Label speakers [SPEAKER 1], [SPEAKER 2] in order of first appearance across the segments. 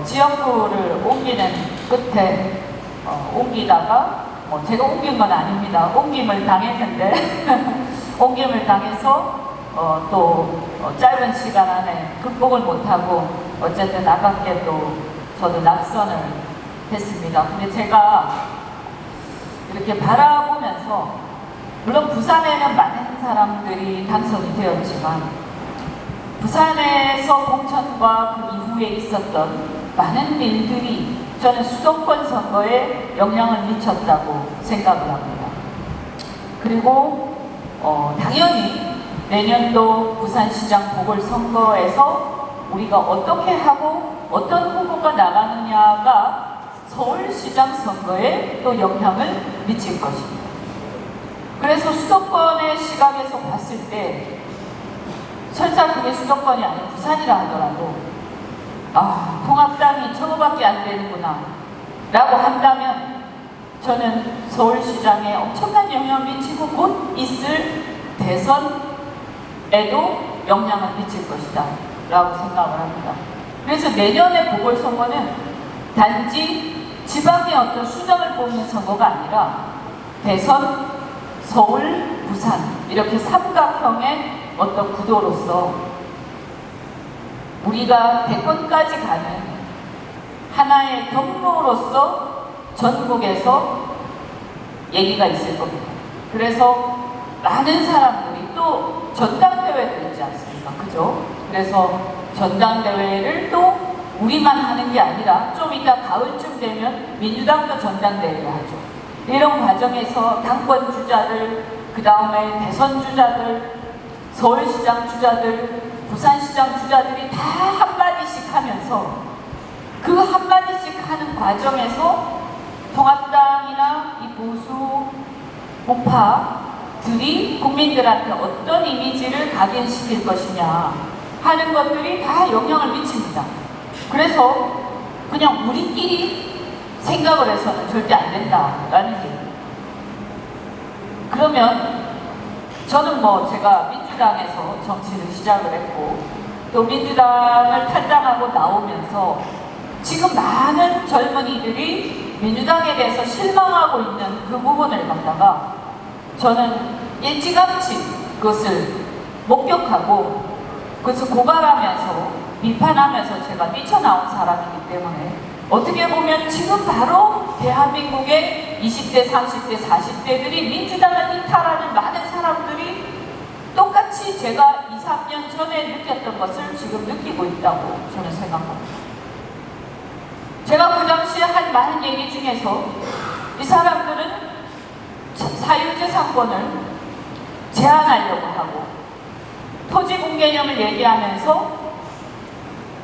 [SPEAKER 1] 지역구를 옮기는 끝에 옮기다가 제가 옮긴 건 아닙니다. 옮김을 당했는데 옮김을 당해서 또 짧은 시간 안에 극복을 못하고 어쨌든 아깝게 또 저도 낙선을 했습니다. 근데 제가 이렇게 바라보면서 물론 부산에는 많은 사람들이 당선이 되었지만 부산에서 공천과 그 이후에 있었던 많은 일들이 저는 수도권 선거에 영향을 미쳤다고 생각을 합니다. 그리고 당연히 내년도 부산시장 보궐선거에서 우리가 어떻게 하고 어떤 후보가 나가느냐가 서울시장 선거에 또 영향을 미칠 것입니다. 그래서 수도권의 시각에서 봤을 때 설사 그게 수도권이 아닌 부산이라 하더라도 통합당이 저거밖에 안 되는구나 라고 한다면 저는 서울시장에 엄청난 영향을 미치고 곧 있을 대선에도 영향을 미칠 것이다 라고 생각을 합니다. 그래서 내년의 보궐선거는 단지 지방의 어떤 수정을 뽑는 선거가 아니라 대선, 서울, 부산 이렇게 삼각형의 어떤 구도로서 우리가 대권까지 가는 하나의 경로로서 전국에서 얘기가 있을 겁니다. 그래서 많은 사람들이 또 전당대회도 있지 않습니까? 그죠? 그래서 전당대회를 또 우리만 하는 게 아니라 좀 이따 가을쯤 되면 민주당도 전당대회를 하죠. 이런 과정에서 당권 주자들, 그 다음에 대선 주자들, 서울시장 주자들, 부산시장 주자들이 다 한마디씩 하면서 그 한마디씩 하는 과정에서 통합당이나 이 보수 우파들이 국민들한테 어떤 이미지를 각인시킬 것이냐 하는 것들이 다 영향을 미칩니다. 그래서 그냥 우리끼리 생각을 해서는 절대 안 된다라는 게. 그러면 저는 제가 민주당에서 정치를 시작을 했고 또 민주당을 탈당하고 나오면서 지금 많은 젊은이들이 민주당에 대해서 실망하고 있는 그 부분을 갖다가 저는 일찌감치 그것을 목격하고 그것을 고발하면서 비판하면서 제가 뛰쳐나온 사람이기 때문에 어떻게 보면 지금 바로 대한민국의 20대, 30대, 40대들이 민주당을 이탈하는 많은 사람들이 똑같이 제가 2, 3년 전에 느꼈던 것을 지금 느끼고 있다고 저는 생각합니다. 제가 그 당시에 한 많은 얘기 중에서 이 사람들은 사유재산권을 제한하려고 하고 토지공개념을 얘기하면서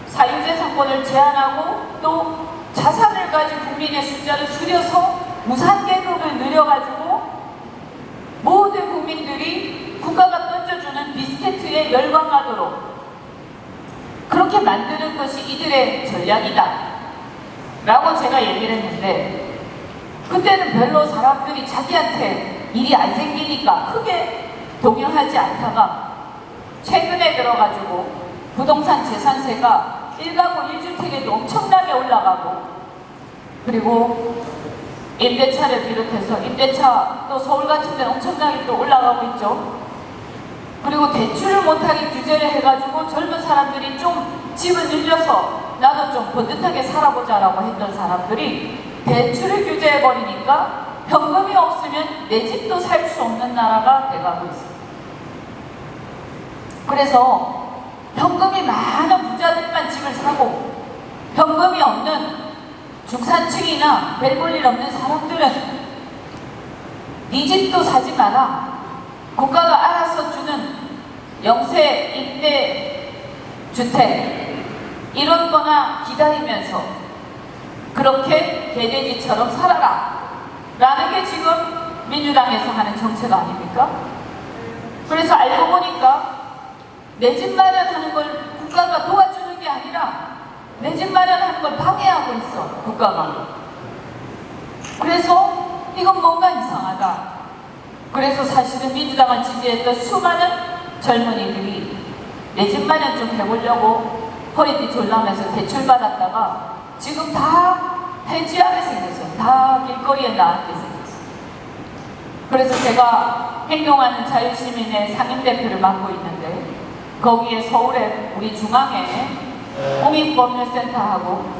[SPEAKER 1] 사유재산권을 제한하고 또 자산을 가진 국민의 숫자를 줄여서 무상계급을 늘려가지고 모든 국민들이 국가가 던져주는 비스케트에 열광하도록 그렇게 만드는 것이 이들의 전략이다 라고 제가 얘기를 했는데 그때는 별로 사람들이 자기한테 일이 안 생기니까 크게 동요하지 않다가 최근에 들어가지고 부동산 재산세가 1가구 1주택에도 엄청나게 올라가고 그리고 임대차를 비롯해서 임대차 또 서울 같은 데는 엄청나게 또 올라가고 있죠. 그리고 대출을 못하게 규제를 해가지고 젊은 사람들이 좀 집을 늘려서 나도 좀 번듯하게 살아보자 라고 했던 사람들이 대출을 규제해버리니까 현금이 없으면 내 집도 살 수 없는 나라가 돼가고 있습니다. 그래서 현금이 많은 부자들만 집을 사고 현금이 없는 중산층이나 별 볼 일 없는 사람들은 네 집도 사지 마라. 국가가 알아서 주는 영세 임대 주택 이런 거나 기다리면서 그렇게 개돼지처럼 살아라 라는 게 지금 민주당에서 하는 정책 아닙니까? 그래서 알고 보니까 내 집 마련하는 걸 국가가 도와주는 게 아니라 내 집 마련하는 걸 방해하고 있어 국가가. 그래서 이건 뭔가 이상하다. 그래서 사실은 민주당을 지지했던 수많은 젊은이들이 내 집 마련 좀 해보려고 허리띠 졸라매서 대출받았다가 지금 다 해지하게 생겼어요. 다 길거리에 나앉게 생겼어요. 그래서 제가 행동하는 자유시민의 상임대표를 맡고 있는데 거기에 서울에 우리 중앙에 공익법률센터하고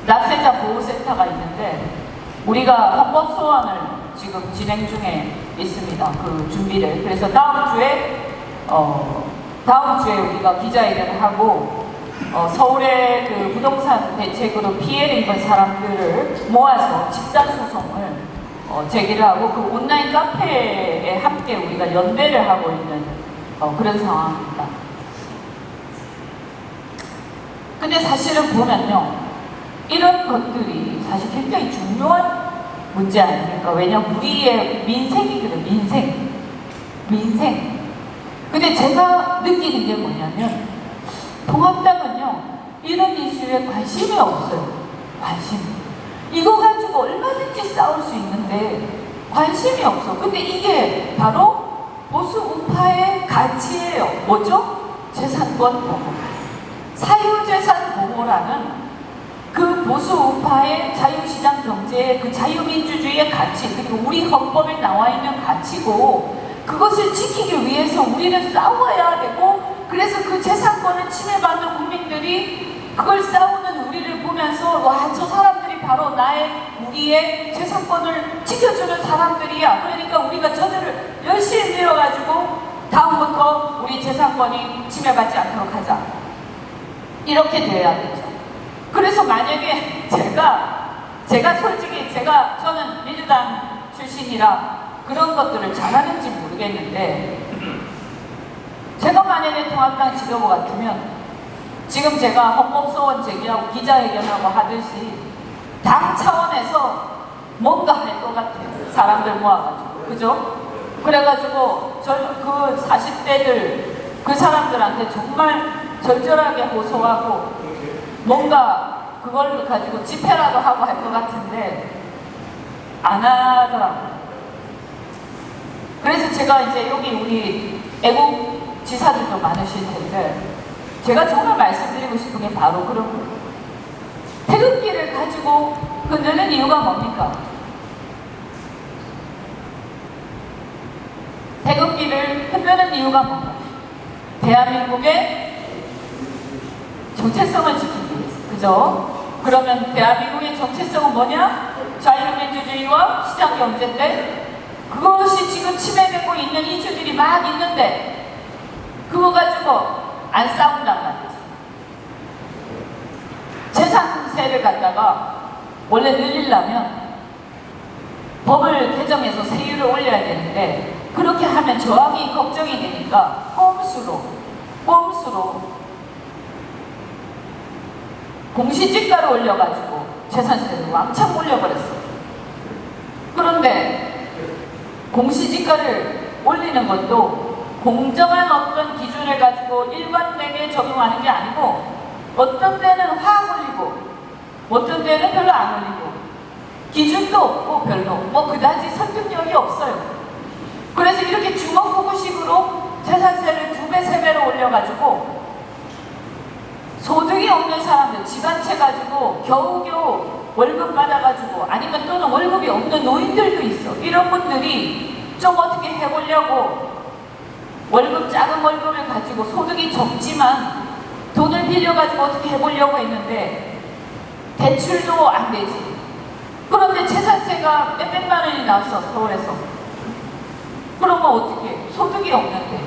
[SPEAKER 1] 납세자 보호센터가 있는데 우리가 헌법소원을 지금 진행 중에 있습니다. 그 준비를. 그래서 다음 주에 우리가 기자회견을 하고 서울의 그 부동산 대책으로 피해를 입은 사람들을 모아서 집단소송을 제기를 하고 그 온라인 카페에 함께 우리가 연대를 하고 있는 그런 상황입니다. 근데 사실은 보면요, 이런 것들이 사실 굉장히 중요한 문제 아닙니까? 왜냐면 우리의 민생이거든, 민생. 근데 제가 느끼는 게 뭐냐면 통합당은요 이런 이슈에 관심이 없어요. 이거 가지고 얼마든지 싸울 수 있는데 관심이 없어. 근데 이게 바로 보수 우파의 가치예요. 뭐죠? 재산권 보호, 사유재산 보호라는 그 보수 우파의 자유시장 경제의 그 자유민주주의의 가치, 그리고 우리 헌법에 나와 있는 가치고, 그것을 지키기 위해서 우리는 싸워야 되고, 그래서 그 재산권을 침해받는 국민들이 그걸 싸우는 우리를 보면서 와, 저 사람들이 바로 우리의 재산권을 지켜주는 사람들이야. 그러니까 우리가 저들을 열심히 밀어가지고 다음부터 우리 재산권이 침해받지 않도록 하자. 이렇게 돼야 되죠. 그래서 만약에 제가 솔직히 저는 민주당 출신이라 그런 것들을 잘하는지 모르겠는데, 제가 만약에 통합당 지도부 같으면 지금 제가 헌법소원 제기하고 기자회견하고 하듯이 당 차원에서 뭔가 할 것 같아요. 사람들 모아가지고. 그죠? 그래가지고 그 40대들 그 사람들한테 정말 절절하게 호소하고 뭔가 그걸 가지고 집회라도 하고 할 것 같은데 안 하더라고요. 그래서 제가 이제 여기 우리 애국 지사들도 많으실 텐데 제가 정말 말씀드리고 싶은 게 바로 그런 거예요. 태극기를 가지고 흔드는 이유가 뭡니까? 태극기를 흔드는 이유가 뭔가? 대한민국의 정체성을 지키기 위해서. 그죠? 그러면 대한민국의 정체성은 뭐냐? 자유민주주의와 시장경제인데 그것이 지금 침해되고 있는 이슈들이 막 있는데 그거 가지고 안 싸운단 말이지. 재산세를 갖다가 원래 늘리려면 법을 개정해서 세율을 올려야 되는데 그렇게 하면 저항이 걱정이 되니까 꼼수로 공시지가를 올려가지고 재산세를 왕창 올려버렸어요. 그런데 공시지가를 올리는 것도 공정한 어떤 기준을 가지고 일관되게 적용하는 게 아니고 어떤 데는 확 올리고 어떤 데는 별로 안 올리고 기준도 없고 별로 그다지 설득력이 없어요. 그래서 이렇게 주먹구구식으로 재산세를 2배, 3배로 올려가지고 소득이 없는 사람들, 집안채 가지고 겨우겨우 월급 받아가지고 아니면 또는 월급이 없는 노인들도 있어. 이런 분들이 좀 어떻게 해보려고 작은 월급을 가지고 소득이 적지만 돈을 빌려가지고 어떻게 해보려고 했는데 대출도 안 되지. 그런데 재산세가 몇백만 원이 나왔어, 서울에서. 그러면 어떻게? 소득이 없는데.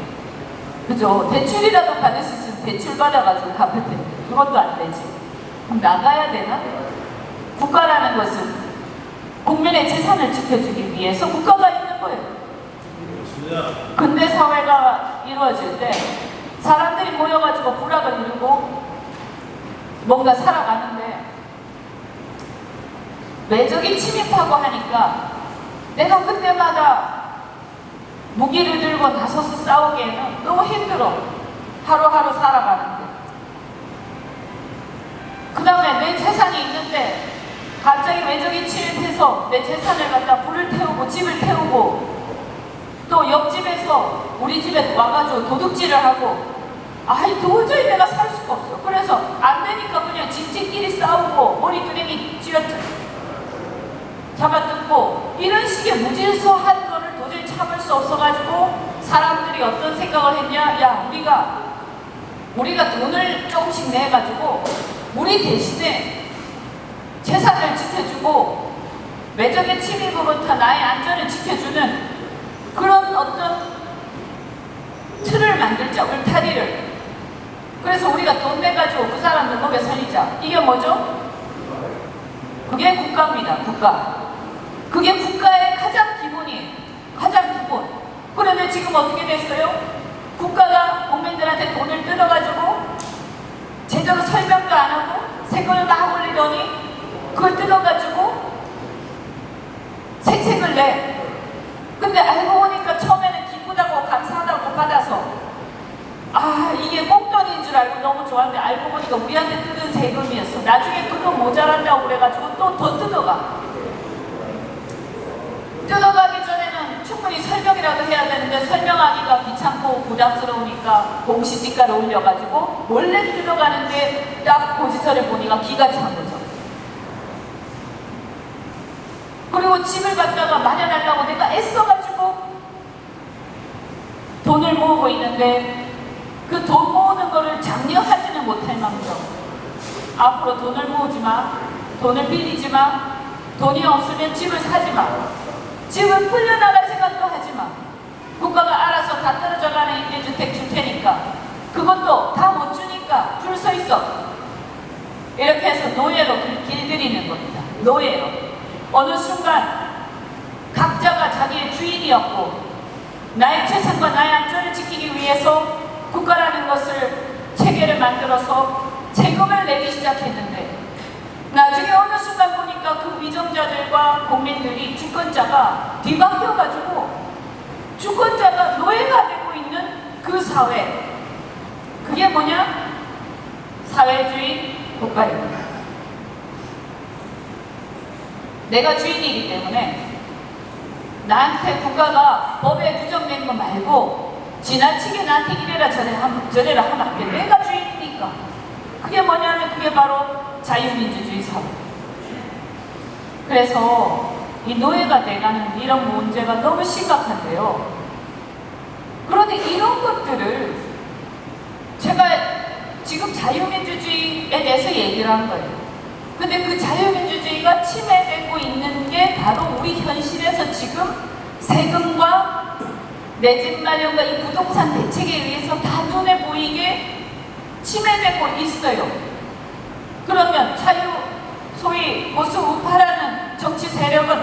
[SPEAKER 1] 그죠? 대출이라도 받을 수 있으면 대출 받아가지고 갚을 텐데. 그것도 안 되지. 그럼 나가야 되나? 국가라는 것은 국민의 재산을 지켜주기 위해서 국가가 있는 거예요. 근대 사회가 이루어질 때 사람들이 모여가지고 부락을 이루고 뭔가 살아가는데 외적이 침입하고 하니까 내가 그때마다 무기를 들고 나서서 싸우기에는 너무 힘들어. 하루하루 살아가는데. 그 다음에 내 재산이 있는데 갑자기 외적이 침입해서 내 재산을 갖다 불을 태우고 집을 태우고 또 옆집에서 우리 집에 와가지고 도둑질을 하고 아이 도저히 내가 살 수가 없어. 그래서 안 되니까 그냥 집집끼리 싸우고 머리끄댕이 잡아뜯고 이런 식의 무질서한 거를 도저히 참을 수 없어가지고 사람들이 어떤 생각을 했냐. 야 우리가 돈을 조금씩 내가지고 우리 대신에 재산을 지켜주고 외적의 침입으로부터 나의 안전을 지켜주는 그런 어떤 틀을 만들자. 울타리를. 그래서 우리가 돈 내가지고 그 사람들 먹여 살리자. 이게 뭐죠? 그게 국가입니다. 국가. 그게 국가의 가장 기본이에요. 가장 기본. 그런데 지금 어떻게 됐어요? 국가가 국민들한테 돈을 뜯어가지고 제대로 설명도 안 하고 세금을 막 올리더니 그걸 뜯어가지고 생색을 내. 근데 알고 보니까 처음에는 기쁘다고 감사하다고 받아서 이게 꽁돈인 줄 알고 너무 좋았는데 알고 보니까 우리한테 뜯은 세금이었어. 나중에 그거 모자란다고 그래가지고 또 더 뜯어가. 뜯어가기 전에는 충분히 설명이라도 해야 되는데 설명하기가 귀찮고 부담스러우니까 공시지가를 올려가지고 몰래 뜯어가는데 딱 고지서를 보니까 기가 찬 거죠. 그리고 집을 갖다가 마련하려고 내가 애써가지고 돈을 모으고 있는데 그 돈 모으는 거를 장려하지는 못할 망정 앞으로 돈을 모으지 마, 돈을 빌리지 마, 돈이 없으면 집을 사지 마, 집을 풀려나갈 생각도 하지 마. 국가가 알아서 다 떨어져가는 임대주택 줄 테니까 그것도 다 못 주니까 줄 서 있어. 이렇게 해서 노예로 길들이는 겁니다. 노예로. 어느 순간 각자가 자기의 주인이었고 나의 재산과 나의 안전을 지키기 위해서 국가라는 것을 체계를 만들어서 세금을 내기 시작했는데 나중에 어느 순간 보니까 그 위정자들과 국민들이 주권자가 뒤바뀌어가지고 주권자가 노예가 되고 있는 그 사회. 그게 뭐냐? 사회주의 국가입니다. 내가 주인이기 때문에 나한테 국가가 법에 규정된 거 말고 지나치게 나한테 이래라 저래라 하면 안 돼. 내가 주인이니까. 그게 뭐냐면 그게 바로 자유민주주의 사회. 그래서 이 노예가 돼가는 이런 문제가 너무 심각한데요. 그런데 이런 것들을 제가 지금 자유민주주의에 대해서 얘기를 한 거예요. 근데 그 자유민주주의가 침해되고 있는 게 바로 우리 현실에서 지금 세금과 내 집 마련과 이 부동산 대책에 의해서 다 눈에 보이게 침해되고 있어요. 그러면 소위 보수 우파라는 정치 세력은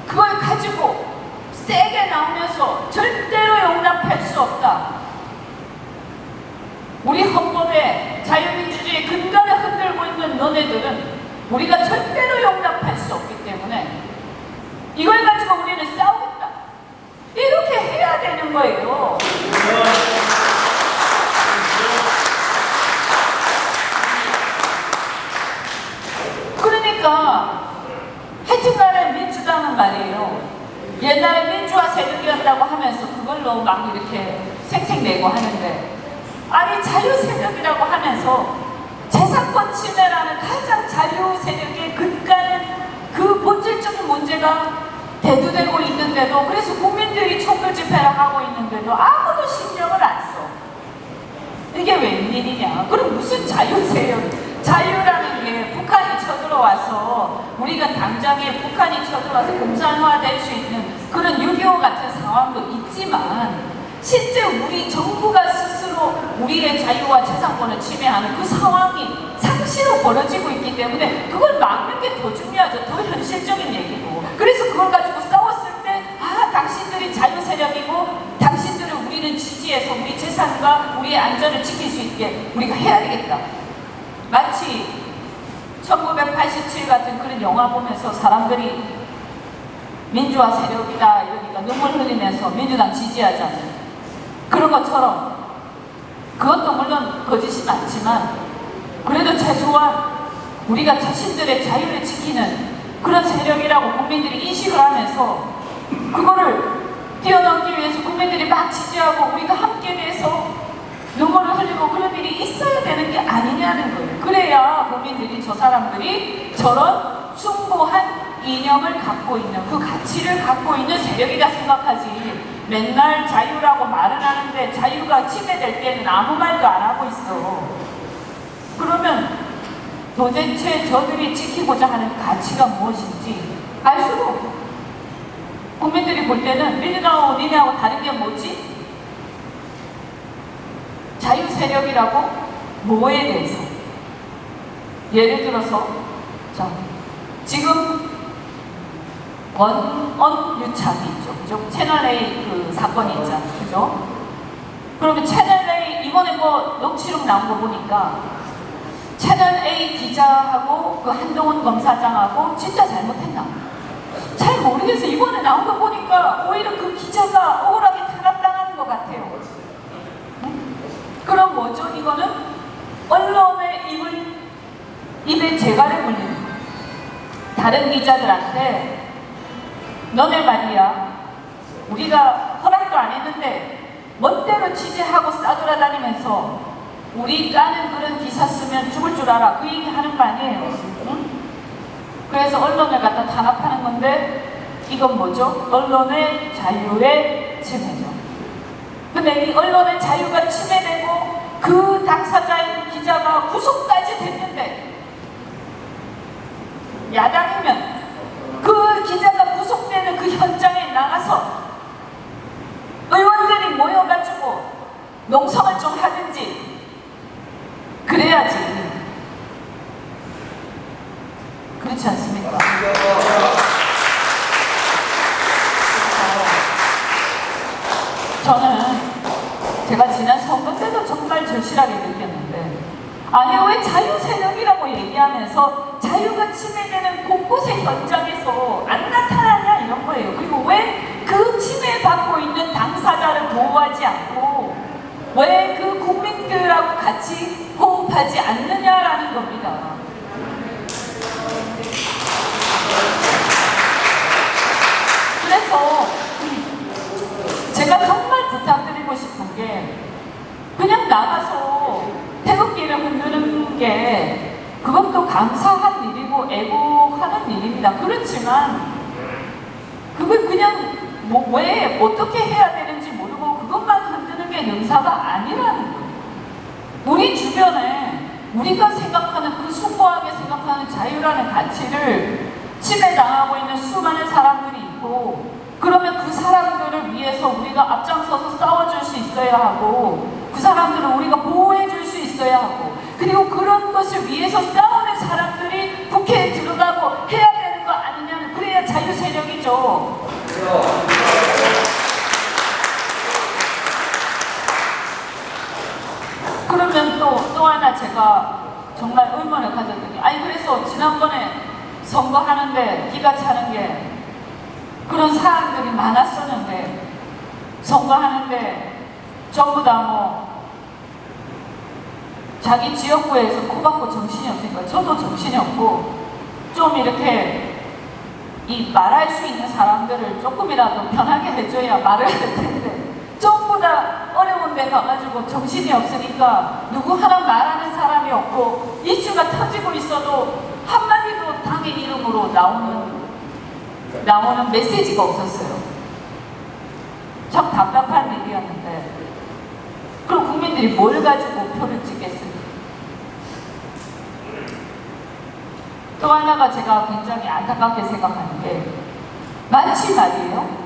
[SPEAKER 1] 그걸 가지고 세게 나오면서 절대로 용납할 수 없다. 우리 헌법에 자유민주주의의 근간을 흔들고 있는 너네들은 우리가 절대로 용납할 수 없기 때문에 이걸 가지고 우리는 싸우겠다. 이렇게 해야 되는 거예요. 그러니까 하여튼간에 민주당은 말이에요. 옛날에 민주화 세력이었다고 하면서 그걸로 막 이렇게 생색내고 하는데 아니 자유세력이라고 하면서 재산권 침해라는 가장 자유세력의 근간은 그 본질적인 문제가 대두되고 있는데도 그래서 국민들이 촛불 집회를 하고 있는데도 아무도 신경을 안 써. 이게 웬일이냐. 그럼 무슨 자유세력. 자유라는 게 북한이 쳐들어와서 우리가 당장에 북한이 쳐들어와서 공산화될 수 있는 그런 6.25 같은 상황도 있지만 실제 우리 정부가 스스로 우리의 자유와 재산권을 침해하는 그 상황이 상시로 벌어지고 있기 때문에 그걸 막는 게 더 중요하죠. 더 현실적인 얘기고. 그래서 그걸 가지고 싸웠을 때 당신들이 자유세력이고 당신들을 우리는 지지해서 우리 재산과 우리의 안전을 지킬 수 있게 우리가 해야 되겠다. 마치 1987 같은 그런 영화 보면서 사람들이 민주화 세력이다 이러니까 눈물 흘리면서 민주당 지지하잖아요. 그런 것처럼 그것도 물론 거짓이 많지만 그래도 최소한 우리가 자신들의 자유를 지키는 그런 세력이라고 국민들이 인식을 하면서 그거를 뛰어넘기 위해서 국민들이 막 지지하고 우리가 함께 돼서 눈물을 흘리고 있어야 되는 게 아니냐는 거예요. 그래야 국민들이 저 사람들이 저런 숭고한 이념을 갖고 있는, 그 가치를 갖고 있는 세력이다 생각하지. 맨날 자유라고 말은 하는데 자유가 침해될 때는 아무 말도 안 하고 있어. 그러면 도대체 저들이 지키고자 하는 가치가 무엇인지 알 수가 없고, 국민들이 볼 때는 민주당하고 니네하고 다른 게 뭐지? 자유 세력이라고? 뭐에 대해서? 예를 들어서 자, 지금 원언유착이 있죠, 그죠? 채널A 그 사건이 있잖아요, 그죠? 그러면 채널A 이번에 뭐 녹취록 나온 거 보니까 채널A 기자하고 그 한동훈 검사장하고 진짜 잘못했나? 잘 모르겠어요. 이번에 나온 거 보니까 오히려 그 기자가 억울하게 탄압당하는 것 같아요. 그럼 뭐죠? 이거는 언론의 입에 재갈을 물리는, 다른 기자들한테 너네 말이야, 우리가 허락도 안 했는데 멋대로 취재하고 싸돌아다니면서 우리 까는 그런 기사 쓰면 죽을 줄 알아, 그 얘기 하는 거 아니에요. 응? 그래서 언론을 갖다 탄압하는 건데 이건 뭐죠? 언론의 자유의 침해죠. 근데 이 언론의 자유가 침해되고 그 당사자인 기자가 구속까지 됐는데, 야당이면 그 기자가 구속되는 그 현장에 나가서 의원들이 모여가지고 농성을 좀 하든지 그래야지. 그렇지 않습니까? 저는 제가 지난 선거 때도 정말 절실하게 느꼈는데, 아니 왜 자유세력이라고 얘기하면서 자유가 침해되는 곳곳의 현장에서 안 나타나냐 이런 거예요. 그리고 왜 그 침해받고 있는 당사자를 보호하지 않고 왜 그 국민들하고 같이 호흡하지 않느냐라는 겁니다. 그래서 제가 정말 부탁드리고 싶은 게, 그냥 나가서 태극기를 흔드는 게 그것도 감사한 일이고 애국하는 일입니다. 그렇지만 그걸 그냥 뭐 왜 어떻게 해야 되는지 모르고 그것만 흔드는 게 능사가 아니라는 거예요. 우리 주변에 우리가 생각하는, 그 숭고하게 생각하는 자유라는 가치를 침해당하고 있는 수많은 사람들이 있고, 그러면 그 사람들을 위해서 우리가 앞장서서 싸워줄 수 있어야 하고, 그 사람들을 우리가 보호해줄 수 있어야 하고, 그리고 그런 것을 위해서 싸우는 사람들이 국회에 들어가고 해야 되는 거 아니냐는, 그래야 자유세력이죠. 그러면 또 하나 제가 정말 의문을 가졌더니, 아니 그래서 지난번에 선거하는데 기가 차는 게 그런 사람들이 많았었는데, 선거하는데 전부 다 뭐 자기 지역구에서 코박고 정신이 없으니까, 저도 정신이 없고 좀 이렇게 이 말할 수 있는 사람들을 조금이라도 편하게 해줘야 말을 할 텐데, 전부 다 어려운 데 가가지고 정신이 없으니까 누구 하나 말하는 사람이 없고, 이슈가 터지고 있어도 한마디도 당의 이름으로 나오는 메시지가 없었어요. 참 답답한 일이었는데, 그럼 국민들이 뭘 가지고 표를 찍겠습니까? 또 하나가 제가 굉장히 안타깝게 생각하는 게, 마치 말이에요,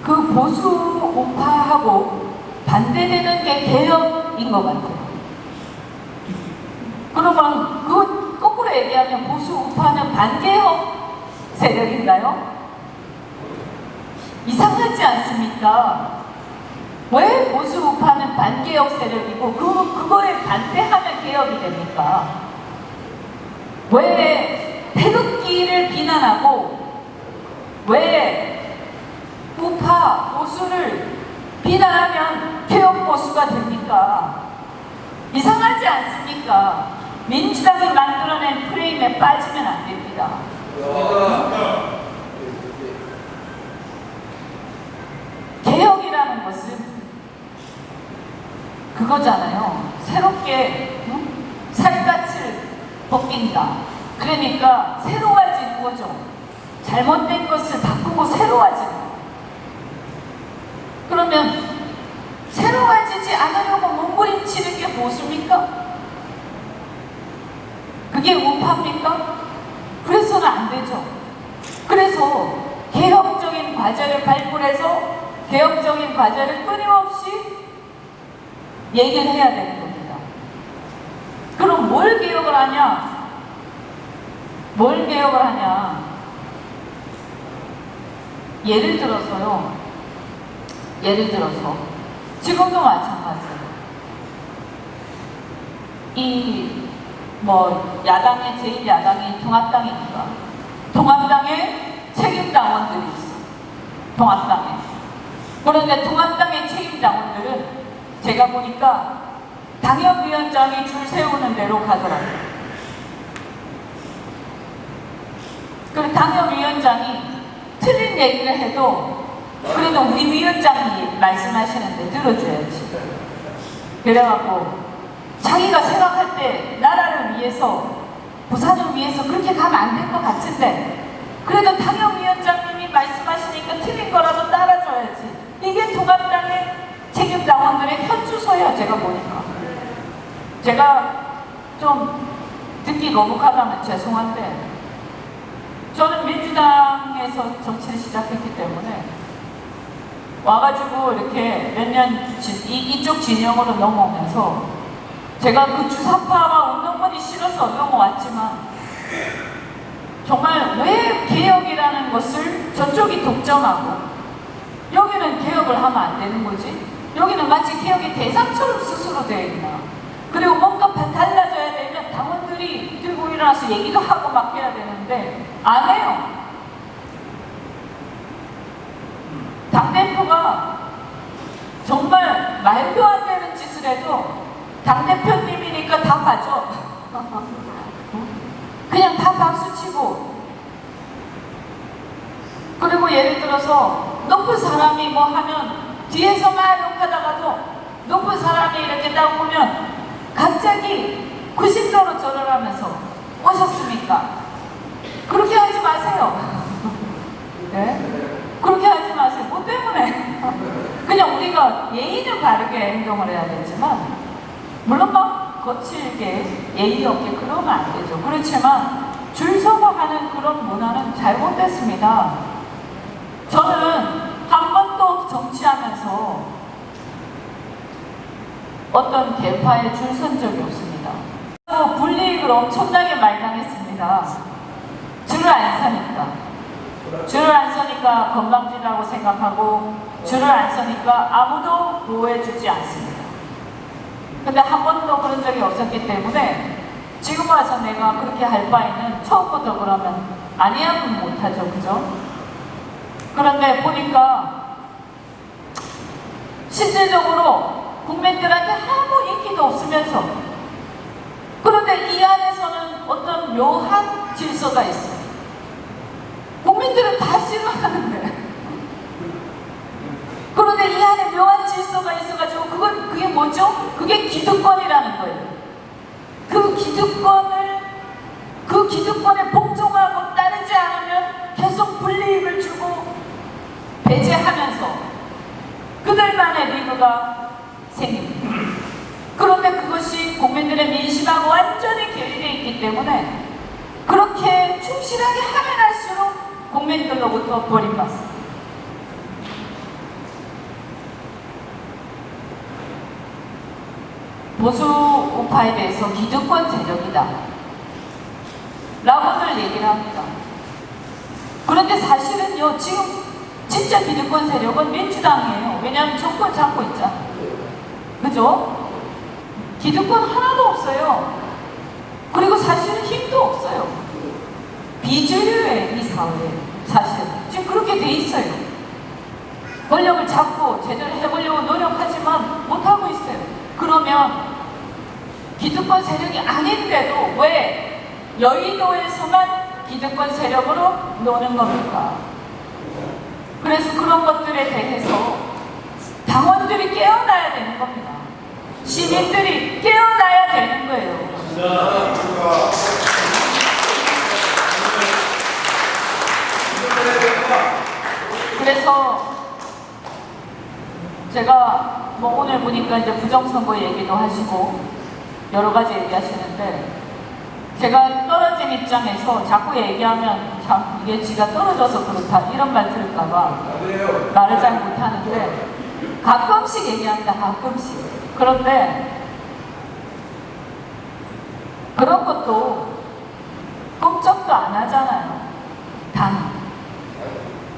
[SPEAKER 1] 그 보수 우파하고 반대되는 게 개혁인 것 같아요. 그러면 그 거꾸로 얘기하면 보수 우파는 반개혁 세력인가요? 이상하지 않습니까? 왜 보수 우파는 반개혁 세력이고 그거에 반대하면 개혁이 됩니까? 왜 태극기를 비난하고 왜 우파 보수를 비난하면 개혁 보수가 됩니까? 이상하지 않습니까? 민주당이 만들어낸 프레임에 빠지면 안 됩니다. 개혁이라는 것은 그거잖아요. 새롭게 살갗을 벗긴다. 그러니까 새로워지는 거죠. 잘못된 것을 바꾸고 새로워지는 거. 그러면 새로워지지 않으려고 몸부림치는 게 무엇입니까? 그게 우파입니까? 그래서는 안 되죠. 그래서 개혁적인 과제를 발굴해서 개혁적인 과제를 끊임없이 얘기를 해야 되는 겁니다. 그럼 뭘 개혁을 하냐? 뭘 개혁을 하냐? 예를 들어서 지금도 마찬가지예요. 야당의 제1야당이 통합당이니까 통합당에 책임당원들이 있어. 통합당에. 그런데 통합당의 책임당원들은 제가 보니까 당협위원장이 줄 세우는 대로 가더라고요. 그리고 당협위원장이 틀린 얘기를 해도 그래도 우리 위원장이 말씀하시는데 들어줘야지. 그래갖고 자기가 생각할 때 나라를 위해서 부산을 위해서 그렇게 가면 안 될 것 같은데 그래도 당협위원장님이 말씀하시니까 틀린 거라도 따라줘야지. 이게 통합당의 책임당원들의 현주소예요. 제가 보니까. 제가 좀 듣기 거북하다면 죄송한데 저는 민주당에서 정치를 시작했기 때문에 와가지고 이렇게 몇 년 이쪽 진영으로 넘어오면서 제가 그 주사파와 운동권이 싫어서 넘어왔지만 정말 왜 개혁이라는 것을 저쪽이 독점하고 여기는 개혁을 하면 안 되는 거지? 여기는 마치 개혁의 대상처럼 스스로 되어 있나? 그리고 뭔가 달라져야 되면 당원들이 들고 일어나서 얘기도 하고 막 해야 되는데 안 해요. 당대표가 정말 말도 안 되는 짓을 해도 당대표님이니까 다 봐줘. 그냥 다 박수치고. 그리고 예를 들어서 높은 사람이 뭐 하면 뒤에서 막 욕하다가도 높은 사람이 이렇게 딱 보면 갑자기 90도로 절을 하면서 오셨습니까? 그렇게 하지 마세요. 네? 그렇게 하지 마세요. 뭐 때문에? 그냥 우리가 예의는 바르게 행동을 해야 되지만 물론 막 거칠게 예의 없게 그러면 안 되죠. 그렇지만 줄 서고 하는 그런 문화는 잘못됐습니다. 저는 한 번도 정치하면서 어떤 계파에 줄 선 적이 없습니다. 불이익을 엄청나게 많이 당했습니다. 줄을 안 서니까. 줄을 안 서니까 건방지다고 생각하고 줄을 안 서니까 아무도 보호해주지 않습니다. 근데 한 번도 그런 적이 없었기 때문에 지금 와서 내가 그렇게 할 바에는 처음부터 그러면 아니하면 못하죠. 그죠? 그런데 보니까 실질적으로 국민들한테 아무 인기도 없으면서 그런데 이 안에서는 어떤 묘한 질서가 있어요. 국민들은 다 싫어하는데 그런데 이 안에 묘한 질서가 있어가지고 그게 뭐죠? 그게 기득권이라는 거예요. 그 기득권에 복종하고 따르지 않으면 계속 불이익을 주고 배제하면서 그들만의 리그가 생깁니다. 그런데 그것이 국민들의 민심하고 완전히 괴리되어 있기 때문에 그렇게 충실하게 하면 할수록 국민들로부터 버림받습니다. 보수 우파에 대해서 기득권 세력이다 라고들 얘기를 합니다. 그런데 사실은요, 지금 진짜 기득권 세력은 민주당이에요. 왜냐하면 정권 잡고 있잖아요. 그죠? 기득권 하나도 없어요. 그리고 사실은 힘도 없어요. 비주류의 이 사회에 사실 지금 그렇게 돼 있어요. 권력을 잡고 제대로 해보려고 노력하지만 못하고 있어요. 그러면 기득권 세력이 아닌데도 왜 여의도에서만 기득권 세력으로 노는 겁니까? 그래서 그런 것들에 대해서 당원들이 깨어나야 되는 겁니다. 시민들이 깨어나야 되는 거예요. 그래서 제가 뭐 오늘 보니까 이제 부정선거 얘기도 하시고 여러 가지 얘기하시는데, 제가 떨어진 입장에서 자꾸 얘기하면 참 이게 지가 떨어져서 그렇다 이런 말 들을까봐 말을 잘 못하는데, 가끔씩 얘기합니다. 가끔씩. 그런데 그런 것도 꿈쩍도 안 하잖아요. 당이.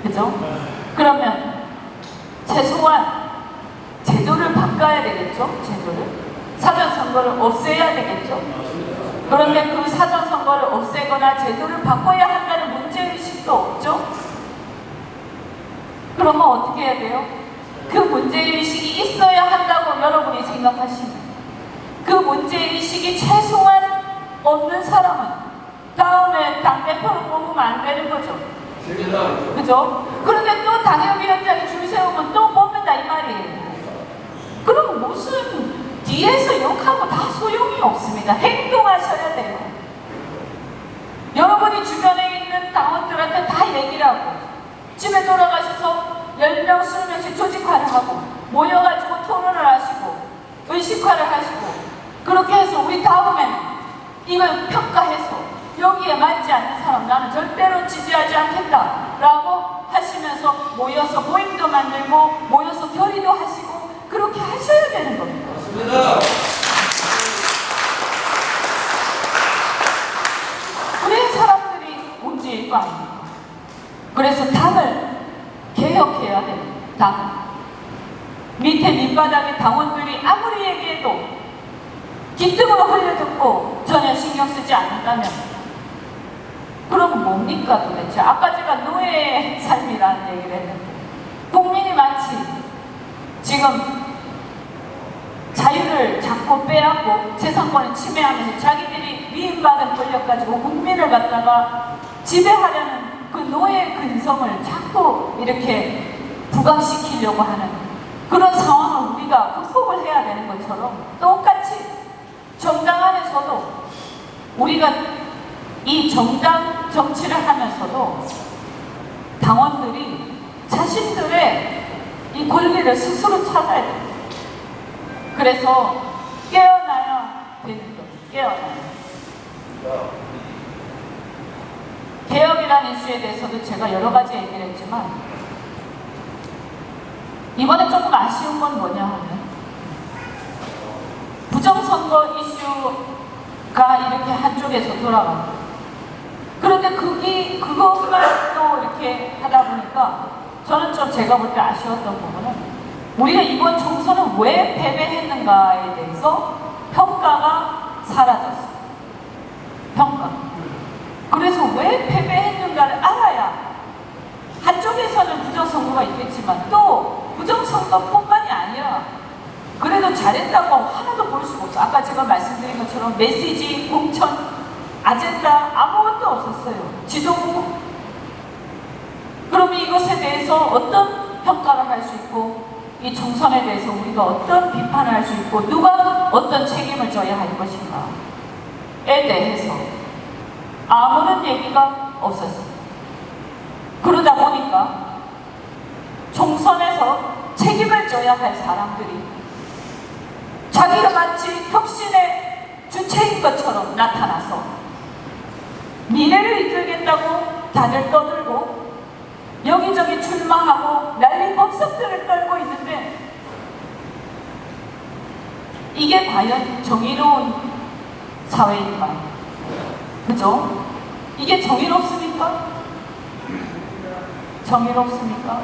[SPEAKER 1] 그죠? 그러면 최소한 제도를 바꿔야 되겠죠? 제도를. 사전선거를 없애야 되겠죠? 그런데 그 사전선거를 없애거나 제도를 바꿔야 한다는 문제의식도 없죠? 그러면 어떻게 해야 돼요? 그 문제의식이 있어야 한다고 여러분이 생각하시면, 그 문제의식이 최소한 없는 사람은 다음에 당대표를 뽑으면 안 되는 거죠. 그죠? 그런데 또 당협위원장이 줄 세우면 또 뽑는다 이 말이에요. 그럼 무슨 뒤에서 욕하고 다 소용이 없습니다. 행동하셔야 돼요. 여러분이 주변에 있는 당원들한테 다 얘기를 하고, 집에 돌아가셔서 10명, 20명씩 조직화를 하고, 모여가지고 토론을 하시고, 의식화를 하시고, 그렇게 해서 우리 다음에는 이걸 평가해서 여기에 맞지 않는 사람 나는 절대로 지지하지 않겠다 라고 하시면서 모여서 모임도 만들고 모여서 결의도 하시고 그렇게 하셔야 되는 겁니다. 맞습니다. 그래야 사람들이 움직일 거 아닙니까? 그래서 당을 개혁해야 됩니다. 당. 밑에 밑바닥에 당원들이 아무리 얘기해도 귓등으로 흘려듣고 전혀 신경 쓰지 않는다면 그럼 뭡니까 도대체? 아까 제가 노예의 삶이라는 얘기를 했는데, 국민이 마치 지금 자유를 자꾸 빼앗고 재산권을 침해하면서 자기들이 위임받은 권력 가지고 국민을 갖다가 지배하려는 그 노예의 근성을 자꾸 이렇게 부각시키려고 하는 그런 상황을 우리가 극복을 해야 되는 것처럼, 똑같이 정당 안에서도 우리가 이 정당 정치를 하면서도 당원들이 자신들의 이 권리를 스스로 찾아야 돼요. 그래서 깨어나야 되는 거예요. 깨어나요. 개혁이라는 이슈에 대해서도 제가 여러 가지 얘기를 했지만, 이번에 조금 아쉬운 건 뭐냐 하면, 부정선거 이슈가 이렇게 한쪽에서 돌아가고, 그런데 그것만 또 이렇게 하다 보니까 저는 좀 제가 볼 때 아쉬웠던 부분은, 우리가 이번 총선은 왜 패배했는가에 대해서 평가가 사라졌어요. 평가. 그래서 왜 패배했는가를 알아야, 한쪽에서는 부정선거가 있겠지만 또 부정선거뿐만이 아니라 그래도 잘했다고 하나도 볼 수가 없어. 아까 제가 말씀드린 것처럼 메시지, 공천, 아젠다 아무것도 없었어요. 지도부. 그러면 이것에 대해서 어떤 평가를 할 수 있고, 이 총선에 대해서 우리가 어떤 비판을 할 수 있고, 누가 어떤 책임을 져야 할 것인가에 대해서 아무런 얘기가 없었어요. 그러다 보니까 총선에서 책임을 져야 할 사람들이 자기가 마치 혁신의 주체인 것처럼 나타나서 미래를 이끌겠다고 다들 떠들고 여기저기 출마하고 난리 법석들을 떨고 있는데, 이게 과연 정의로운 사회인가? 그죠? 이게 정의롭습니까? 정의롭습니까?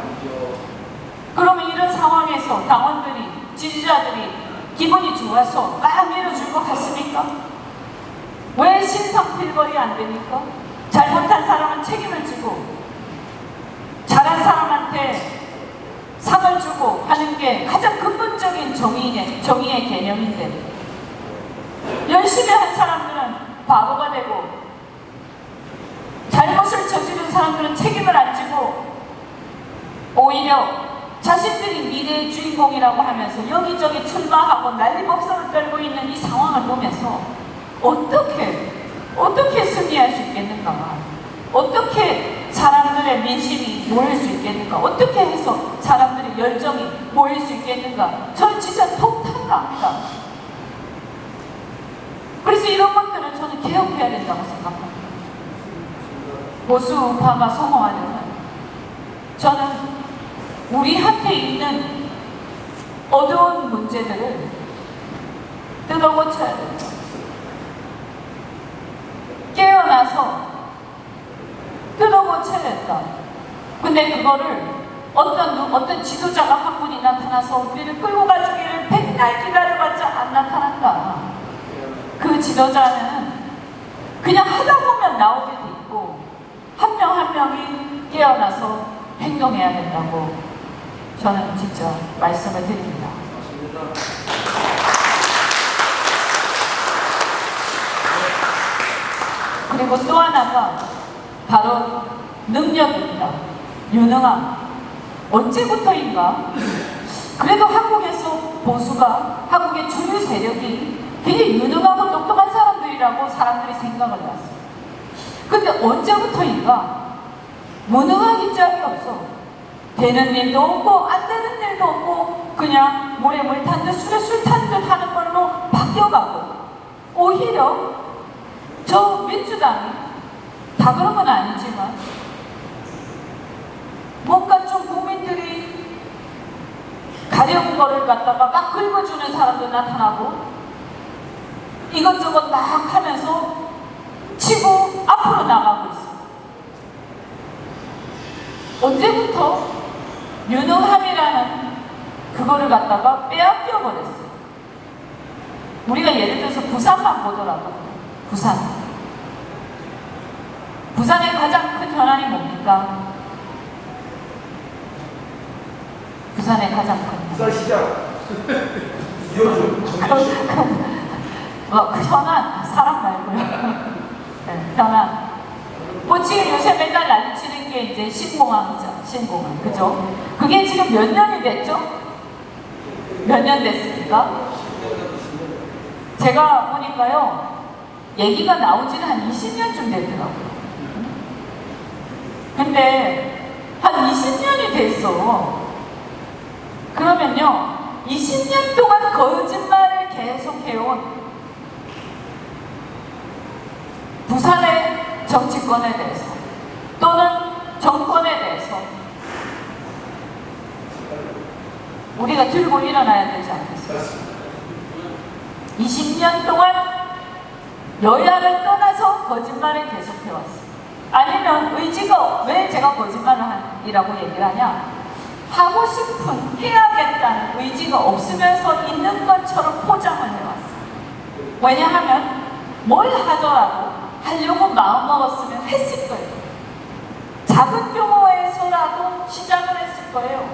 [SPEAKER 1] 그러면 이런 상황에서 당원들이, 지지자들이 기분이 좋아서 막 밀어줄 것 같습니까? 왜 신상필벌이 안 됩니까? 잘못한 사람은 책임을 지고 잘한 사람한테 상을 주고 하는 게 가장 근본적인 정의의 개념인데, 열심히 한 사람들은 바보가 되고 잘못을 저지른 사람들은 책임을 안 지고 오히려 자신들이 미래의 주인공이라고 하면서 여기저기 출마하고 난리법석을 떨고 있는 이 상황을 보면서 어떻게 승리할 수 있겠는가? 어떻게 사람들의 민심이 모일 수 있겠는가? 어떻게 해서 사람들의 열정이 모일 수 있겠는가? 저는 진짜 통탄합니다. 그래서 이런 것들을 저는 개혁해야 된다고 생각합니다. 보수 우파가 성공하려면 저는 우리한테 있는 어두운 문제들을 뜯어고쳐야 된다. 깨어나서 뜯어고쳐야 된다. 근데 그거를 어떤 지도자가 한 분이 나타나서 우리를 끌고 가주기를 백날 기다려봤자 안 나타난다. 그 지도자는 그냥 하다 보면 나오게 돼 있고 한 명 한 명이 깨어나서 행동해야 된다고 저는 진짜 말씀을 드립니다. 그리고 또 하나가 바로 능력입니다. 유능함. 언제부터인가? 그래도 한국에서 보수가, 한국의 주류 세력이 굉장히 유능하고 똑똑한 사람들이라고 사람들이 생각을 해왔어요. 근데 언제부터인가? 무능한 짝이 없어. 되는 일도 없고 안 되는 일도 없고 그냥 물에 물 탄 듯 술에 술 탄 듯 하는 걸로 바뀌어가고, 오히려 저 민주당이 다 그런 건 아니지만 뭔가 좀 국민들이 가려운 거를 갖다가 막 긁어주는 사람도 나타나고 이것저것 막 하면서 치고 앞으로 나가고 있어요. 언제부터 유능함이라는 그거를 갖다가 빼앗겨 버렸어요. 우리가 예를 들어서 부산만 보더라도 부산의 가장 큰 현안이 뭡니까? 부산의 가장 큰
[SPEAKER 2] 부산시장
[SPEAKER 1] 그 현안, 사람 말고요. 네, 현안. 뭐 지금 요새 맨날 난리치는 게 이제 신공항이죠. 신공항, 그죠? 그게 지금 몇 년이 됐죠? 몇 년 됐습니까? 제가 보니까요, 얘기가 나오지는 한 20년쯤 됐더라고요. 근데 한 20년이 됐어. 그러면요, 20년 동안 거짓말을 계속 해온 부산의 정치권에 대해서 또는 정권에 대해서 우리가 들고 일어나야 되지 않겠습니까? 20년 동안 여야를 떠나서 거짓말을 계속해왔어요. 아니면 의지가, 왜 제가 거짓말이라고 얘기를 하냐? 하고 싶은, 해야겠다는 의지가 없으면서 있는 것처럼 포장을 해왔어요. 왜냐하면 뭘 하더라도 하려고 마음먹었으면 했을 거예요. 작은 규모에서라도 시작을 했을 거예요.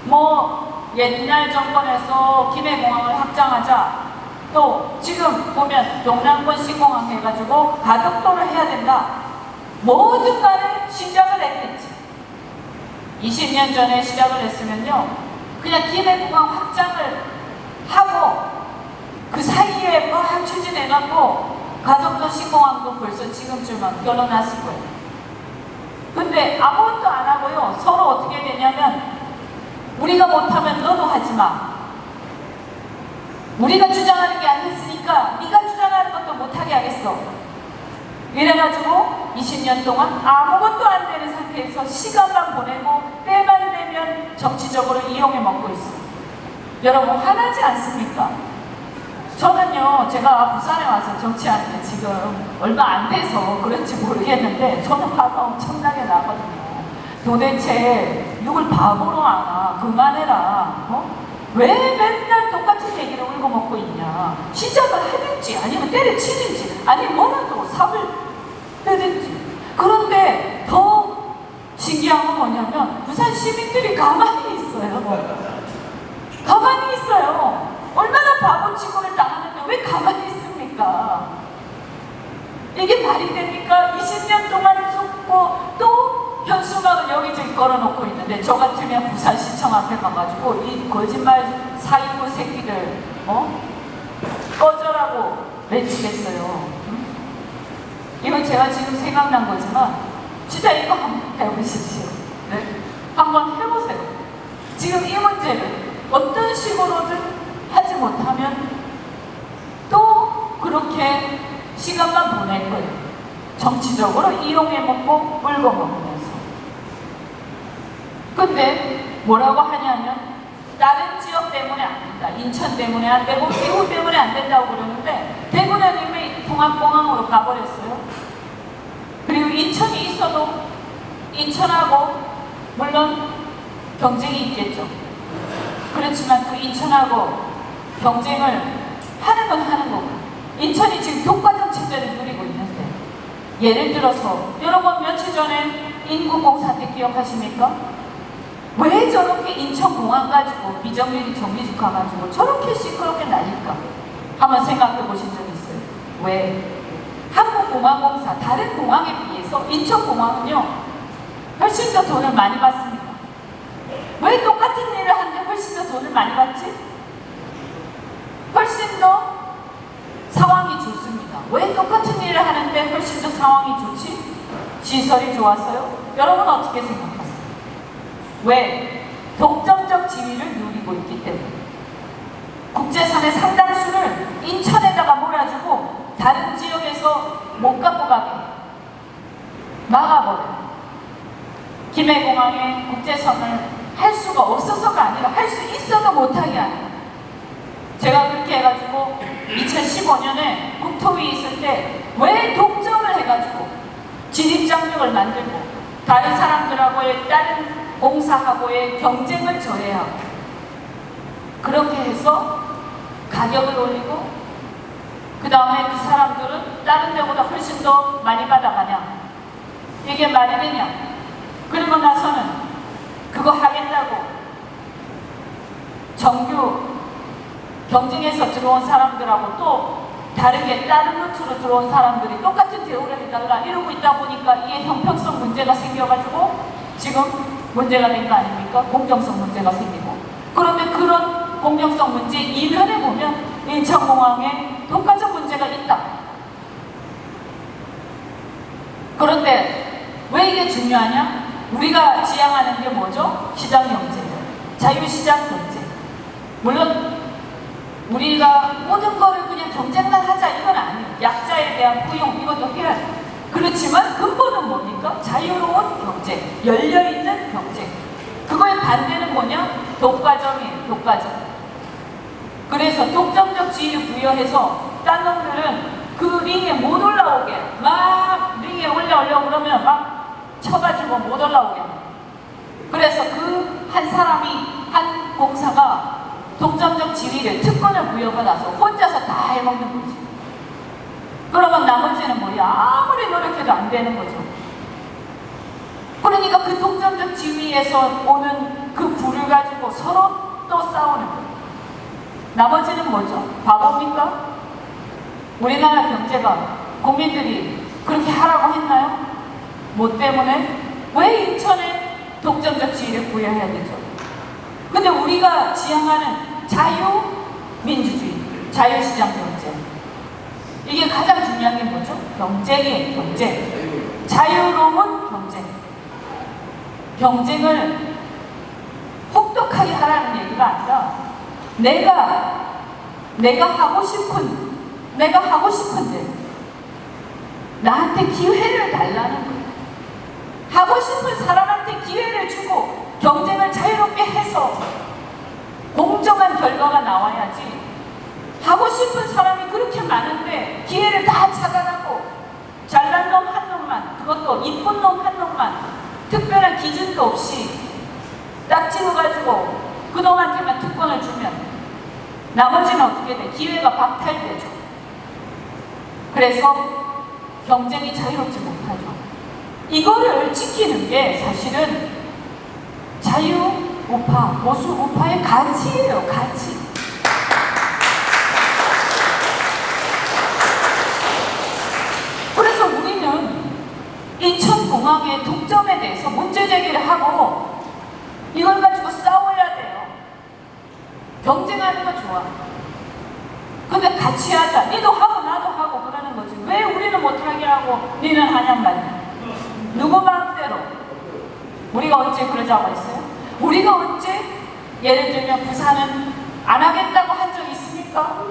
[SPEAKER 1] 뭐 옛날 정권에서 김해공항을 확장하자, 또 지금 보면 용남권 신공항 해가지고 가덕도를 해야 된다. 모든 간에 시작을 했겠지. 20년 전에 시작을 했으면요, 그냥 김해공항 확장을 하고 그 사이에 막 추진해갖고 가덕도 신공항도 벌써 지금쯤은 결혼했을 거예요. 근데 아무것도 안 하고요, 서로 어떻게 되냐면 우리가 못하면 너도 하지 마. 우리가 주장하는 게 안 됐으니까 네가 주장하는 것도 못하게 하겠어. 이래가지고 20년 동안 아무것도 안 되는 상태에서 시간만 보내고 때만 되면 정치적으로 이용해 먹고 있어요. 여러분 화나지 않습니까? 저는요, 제가 부산에 와서 정치하는 게 지금 얼마 안 돼서 그런지 모르겠는데 저는 화가 엄청나게 나거든요. 도대체 누굴 바보로 아나? 그만해라. 왜 맨날 똑같은 얘기를 울고 먹고 있냐? 시작을 하든지 아니면 때려치든지 아니면 뭐라도 삽을 빼든지. 그런데 더 신기한 건 뭐냐면 부산 시민들이 가만히 있어요. 가만히 있어요. 얼마나 바보 취급을 당하는데 왜 가만히 있습니까? 이게 말이 됩니까? 20년 동안 죽고 또 현수막을 여기저기 걸어놓고 있는데 저 같으면 부산시청 앞에 가가지고 이 거짓말 사기꾼 새끼들 꺼져라고 외치겠어요. 응? 이건 제가 지금 생각난 거지만 진짜 이거 한번 해보십시오. 네? 한번 해보세요. 지금 이 문제를 어떤 식으로든 하지 못하면 또 그렇게 시간만 보낼 거예요. 정치적으로 이용해먹고 물고먹으면서. 근데 뭐라고 하냐면 다른 지역 때문에 안 된다. 인천 때문에 안 되고 대구 때문에 안 된다고 그러는데 대구는 이미 통합공항으로 가버렸어요. 그리고 인천이 있어도 인천하고 물론 경쟁이 있겠죠. 그렇지만 그 인천하고 경쟁을 하는 건 하는 거고 인천이 지금 독과점 체제를 누리고 있는데 예를 들어서 여러분 며칠 전에 인구공사 때 기억하십니까? 왜 저렇게 인천공항 가지고 비정규직 정규직 가가지고 저렇게 시끄럽게 날릴까? 한번 생각해 보신 적 있어요? 왜? 한국공항공사 다른 공항에 비해서 인천공항은요 훨씬 더 돈을 많이 받습니다. 왜 똑같은 일을 하는데 훨씬 더 돈을 많이 받지? 훨씬 더 상황이 좋습니다. 왜 똑같은 일을 하는데 훨씬 더 상황이 좋지? 시설이 좋아서요? 여러분 어떻게 생각하세요? 왜? 독점적 지위를 누리고 있기 때문에. 국제선의 상당수를 인천에다가 몰아주고 다른 지역에서 못 갖고 가게 막아버려요. 김해공항에 국제선을 할 수가 없어서가 아니라 할 수 있어도 못하게 하는. 제가 그렇게 해가지고 2015년에 국토위 있을 때 왜 독점을 해가지고 진입장벽을 만들고 다른 사람들하고의 다른 공사하고의 경쟁을 저해하고 그렇게 해서 가격을 올리고 그 다음에 그 사람들은 다른 데보다 훨씬 더 많이 받아가냐? 이게 말이 되냐? 그리고 나서는 그거 하겠다고 정규 경쟁에서 들어온 사람들하고 또 다르게 다른 루트로 들어온 사람들이 똑같은 대우를 해달라 이러고 있다 보니까 이게 형평성 문제가 생겨가지고 지금 문제가 된 거 아닙니까? 공정성 문제가 생기고. 그런데 그런 공정성 문제 이면에 보면 인천공항에 독과점 문제가 있다. 그런데 왜 이게 중요하냐? 우리가 지향하는 게 뭐죠? 시장 경제예요. 자유시장 경제. 물론 우리가 모든 거를 그냥 경쟁만 하자 이건 아니에요. 약자에 대한 포용 이것도 해야 돼요. 그렇지만 근본은 뭡니까? 자유로운 경쟁, 열려있는 경쟁. 그거의 반대는 뭐냐? 독과점이에요. 독과점. 그래서 독점적 지위를 부여해서 딴 놈들은 그 링에 못 올라오게 막 링에 올라오려고 그러면 막 쳐가지고 못 올라오게 합니다. 그래서 그 한 사람이 한 공사가 독점적 지위를 특권을 부여받아서 혼자서 다 해먹는 거지. 그러면 나머지는 뭐야? 아무리 노력해도 안 되는 거죠. 그러니까 그 독점적 지위에서 오는 그 부를 가지고 서로 또 싸우는 거예요. 나머지는 뭐죠? 바보입니까? 우리나라 경제가 국민들이 그렇게 하라고 했나요? 뭐 때문에? 왜 인천에 독점적 지위를 부여해야 되죠? 근데 우리가 지향하는 자유민주주의, 자유시장 경제 이게 가장 중요한 게 뭐죠? 경쟁이에요. 경쟁. 자유로운 경쟁. 경쟁을 혹독하게 하라는 얘기가 아니라 내가 하고 싶은데 나한테 기회를 달라는 거예요. 하고 싶은 사람한테 기회를 주고 경쟁을 자유롭게 해서 공정한 결과가 나와야지. 하고 싶은 사람이 그렇게 많은데 기회를 다 차단하고 잘난 놈 한 놈만, 그것도 이쁜 놈 한 놈만 특별한 기준도 없이 딱 찍어가지고 그 놈한테만 특권을 주면 나머지는 어떻게 돼? 기회가 박탈되죠. 그래서 경쟁이 자유롭지 못하죠. 이거를 지키는 게 사실은 자유우파, 보수우파의 가치예요. 가치. 그래서 우리는 인천공항의 독점에 대해서 때가 좋아. 근데 같이 하자. 니도 하고 나도 하고 그러는 거지. 왜 우리는 못하게 하고 니는 하냔 말이야. 누구 마음대로. 우리가 언제 그러자고 했어요? 우리가 언제 예를 들면 부산은 안 하겠다고 한 적 있습니까?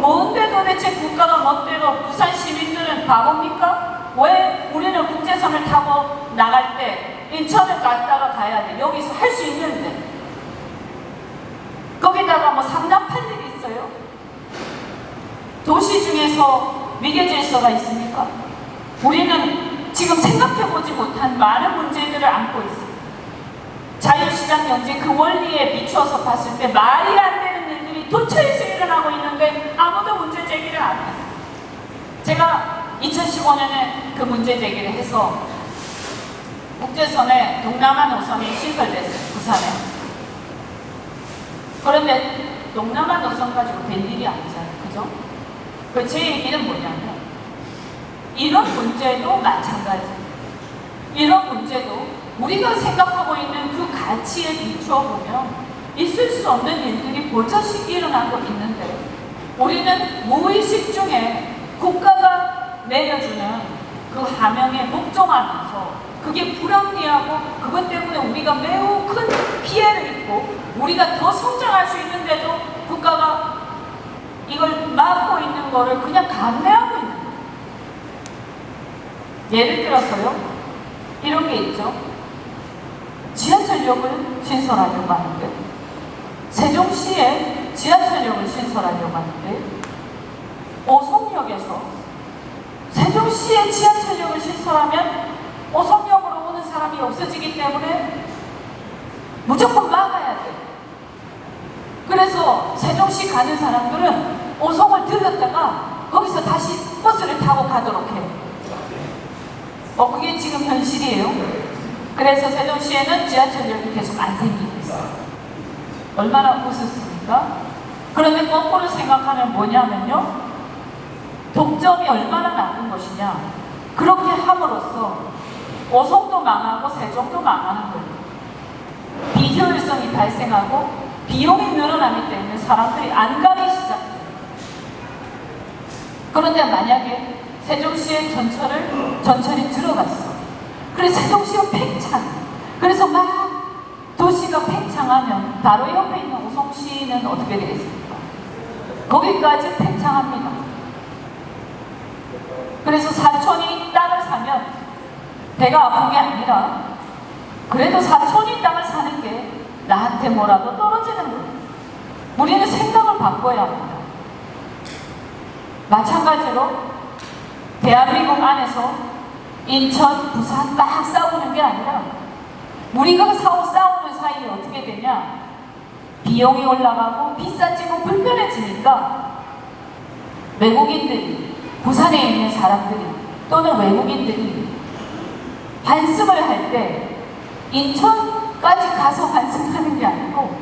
[SPEAKER 1] 뭔데 도대체 국가가 멋대로 부산 시민들은 바보입니까? 왜 우리는 국제선을 타고 나갈 때 인천을 갔다가 가야 돼? 여기서 할 수 있는데. 거기다가 뭐 상납할 일이 있어요? 도시 중에서 위계 질서가 있습니까? 우리는 지금 생각해보지 못한 많은 문제들을 안고 있습니다. 자유시장 경제 그 원리에 비추어서 봤을 때 말이 안 되는 일들이 도처에서 일어나고 있는데 아무도 문제 제기를 안 해요. 제가 2015년에 그 문제 제기를 해서 국제선에 동남아 노선이 신설됐어요. 부산에. 그런데 동남아 노선 가지고 된 일이 아니잖아요. 그죠? 제 얘기는 뭐냐면 이런 문제도 마찬가지. 이런 문제도 우리가 생각하고 있는 그 가치에 비추어 보면 있을 수 없는 일들이 버젓이 일어나고 있는데 우리는 무의식 중에 국가가 내려주는 그 하명에 복종하면서 그게 불합리하고 그것 때문에 우리가 매우 큰 피해를 입고 우리가 더 성장할 수 있는데도 국가가 이걸 막고 있는 거를 그냥 감내하고 있는 거예요. 예를 들어서요. 이런 게 있죠. 지하철역을 신설하려고 하는데 세종시에 지하철역을 신설하려고 하는데 오송역에서 세종시에 지하철역을 신설하면 오송역으로 오는 사람이 없어지기 때문에 무조건 막아야 돼. 그래서 세종시 가는 사람들은 오송을 들렀다가 거기서 다시 버스를 타고 가도록 해요. 그게 지금 현실이에요. 그래서 세종시에는 지하철역이 계속 안 생기고 있어요. 얼마나 우습습니까? 그런데 거꾸로 생각하면 뭐냐면요. 독점이 얼마나 나쁜 것이냐. 그렇게 함으로써 오송도 망하고 세종도 망하는 거예요. 비효율성이 발생하고 비용이 늘어나기 때문에 사람들이 안 가기 시작해요. 그런데 만약에 세종시에 전철이 들어갔어. 그래서 세종시가 팽창. 그래서 막 도시가 팽창하면 바로 옆에 있는 오송시는 어떻게 되겠습니까? 거기까지 팽창합니다. 그래서 사촌이 땅을 사면 배가 아픈 게 아니라 그래도 사촌이 땅을 사는 게 나한테 뭐라도 떨어지는 거예요. 우리는 생각을 바꿔야 합니다. 마찬가지로 대한민국 안에서 인천, 부산 막 싸우는 게 아니라 우리가 싸우는 사이에 어떻게 되냐. 비용이 올라가고 비싸지고 불편해지니까 외국인들이 부산에 있는 사람들이 또는 외국인들이 환승을 할 때 인천까지 가서 환승하는 게 아니고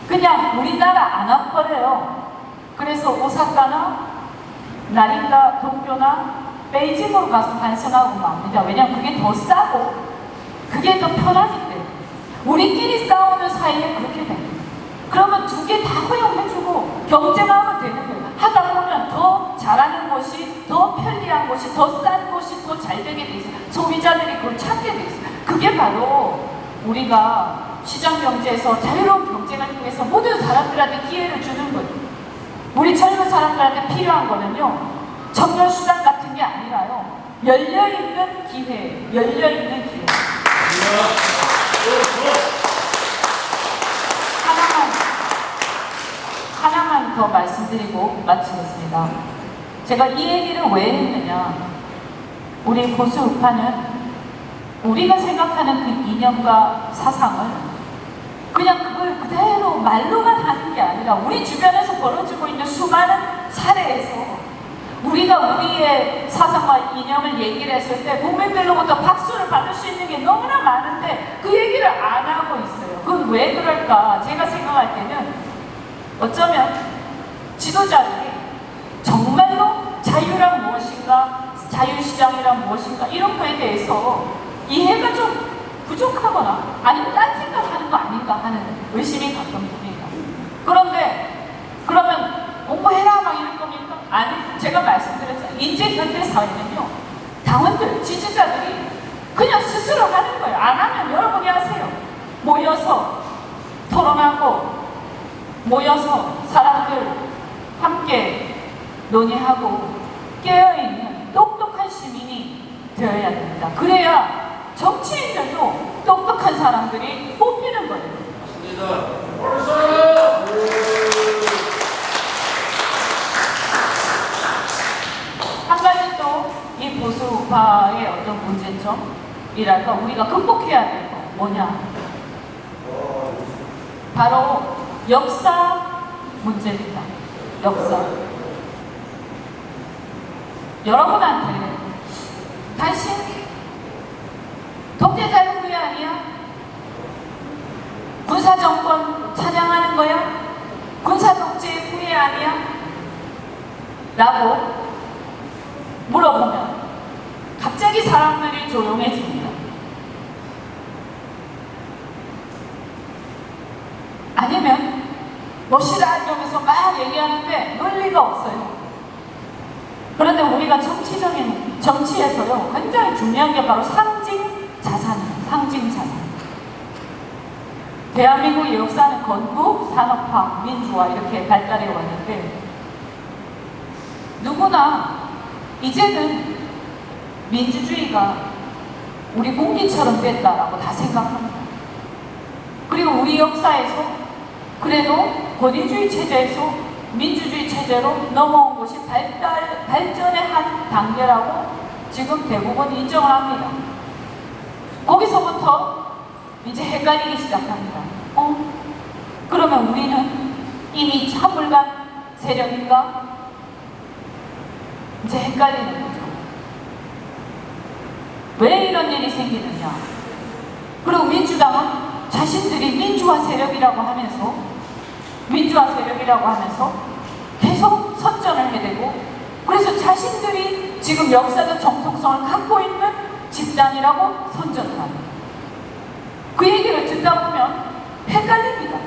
[SPEAKER 1] 그냥 우리나라 안 와버려요. 그래서 오사카나 나린가 도쿄나 베이징으로 가서 환승하고 맙니다. 왜냐면 그게 더 싸고 그게 더 편하기 때문에 우리끼리 싸우는 사이에 그렇게 됩니다. 그러면 두 개 다 허용해주고 경쟁하면 되는 거예요. 하다 보면 더 잘하는 곳이, 더 편리한 곳이, 더 싼 곳이 더 잘 되게 돼 있어요. 소비자들이 그걸 찾게 돼 있어요. 그게 바로 우리가 시장 경제에서 자유로운 경쟁을 통해서 모든 사람들한테 기회를 주는 거예요. 우리 젊은 사람들한테 필요한 거는요. 청년 수당 같은 게 아니라요. 열려있는 기회, 열려있는 기회. 하나만 더 말씀드리고 마치겠습니다. 제가 이 얘기를 왜 했느냐. 우리 보수 우파는 우리가 생각하는 그 이념과 사상을 그냥 그걸 그대로 말로만 하는 게 아니라 우리 주변에서 벌어지고 있는 수많은 사례에서 우리가 우리의 사상과 이념을 얘기를 했을 때 국민들로부터 박수를 받을 수 있는 게 너무나 많은데 그 얘기를 안 하고 있어요. 그건 왜 그럴까? 제가 생각할 때는 어쩌면 지도자들이 정말로 자유란 무엇인가, 자유시장이란 무엇인가 이런 거에 대해서 이해가 좀 부족하거나 아니면 딴 생각하는 거 아닌가 하는 의심이 가끔 듭니다. 그런데 인제 현대 사회는요, 당원들, 지지자들이 그냥 스스로 하는 거예요. 안 하면 여러분이 하세요. 모여서 토론하고, 모여서 사람들 함께 논의하고 깨어있는 똑똑한 시민이 되어야 됩니다. 그래야 정치인들도 똑똑한 사람들이 뽑히는 거예요. 한 가지 또 이 보수 우파의 어떤 문제점이랄까 우리가 극복해야 될 거 뭐냐? 바로 역사 문제입니다. 역사. 여러분한테 당신 독재자의 후예 아니야? 군사정권 찬양하는 거야? 군사독재의 후예 아니야? 라고 물어보면 갑자기 사람들이 조용해집니다. 아니면 멋이다 이러면서 막 얘기하는데 논리가 없어요. 그런데 우리가 정치에서요 굉장히 중요한 게 바로 상징 자산이에요. 상징 자산. 대한민국의 역사는 건국, 산업화, 민주화 이렇게 발달해 왔는데 누구나 이제는 민주주의가 우리 국기처럼 됐다라고 다 생각합니다. 그리고 우리 역사에서 그래도 권위주의 체제에서 민주주의 체제로 넘어온 것이 발전의 한 단계라고 지금 대부분 인정을 합니다. 거기서부터 이제 헷갈리기 시작합니다. 그러면 우리는 이미 차불간 세력인가? 이제 헷갈리는 거죠. 왜 이런 일이 생기느냐? 그리고 민주당은 자신들이 민주화 세력이라고 하면서 계속 선전을 해대고 그래서 자신들이 지금 역사적 정통성을 갖고 있는 집단이라고 선전을 합니다. 그 얘기를 듣다 보면 헷갈립니다.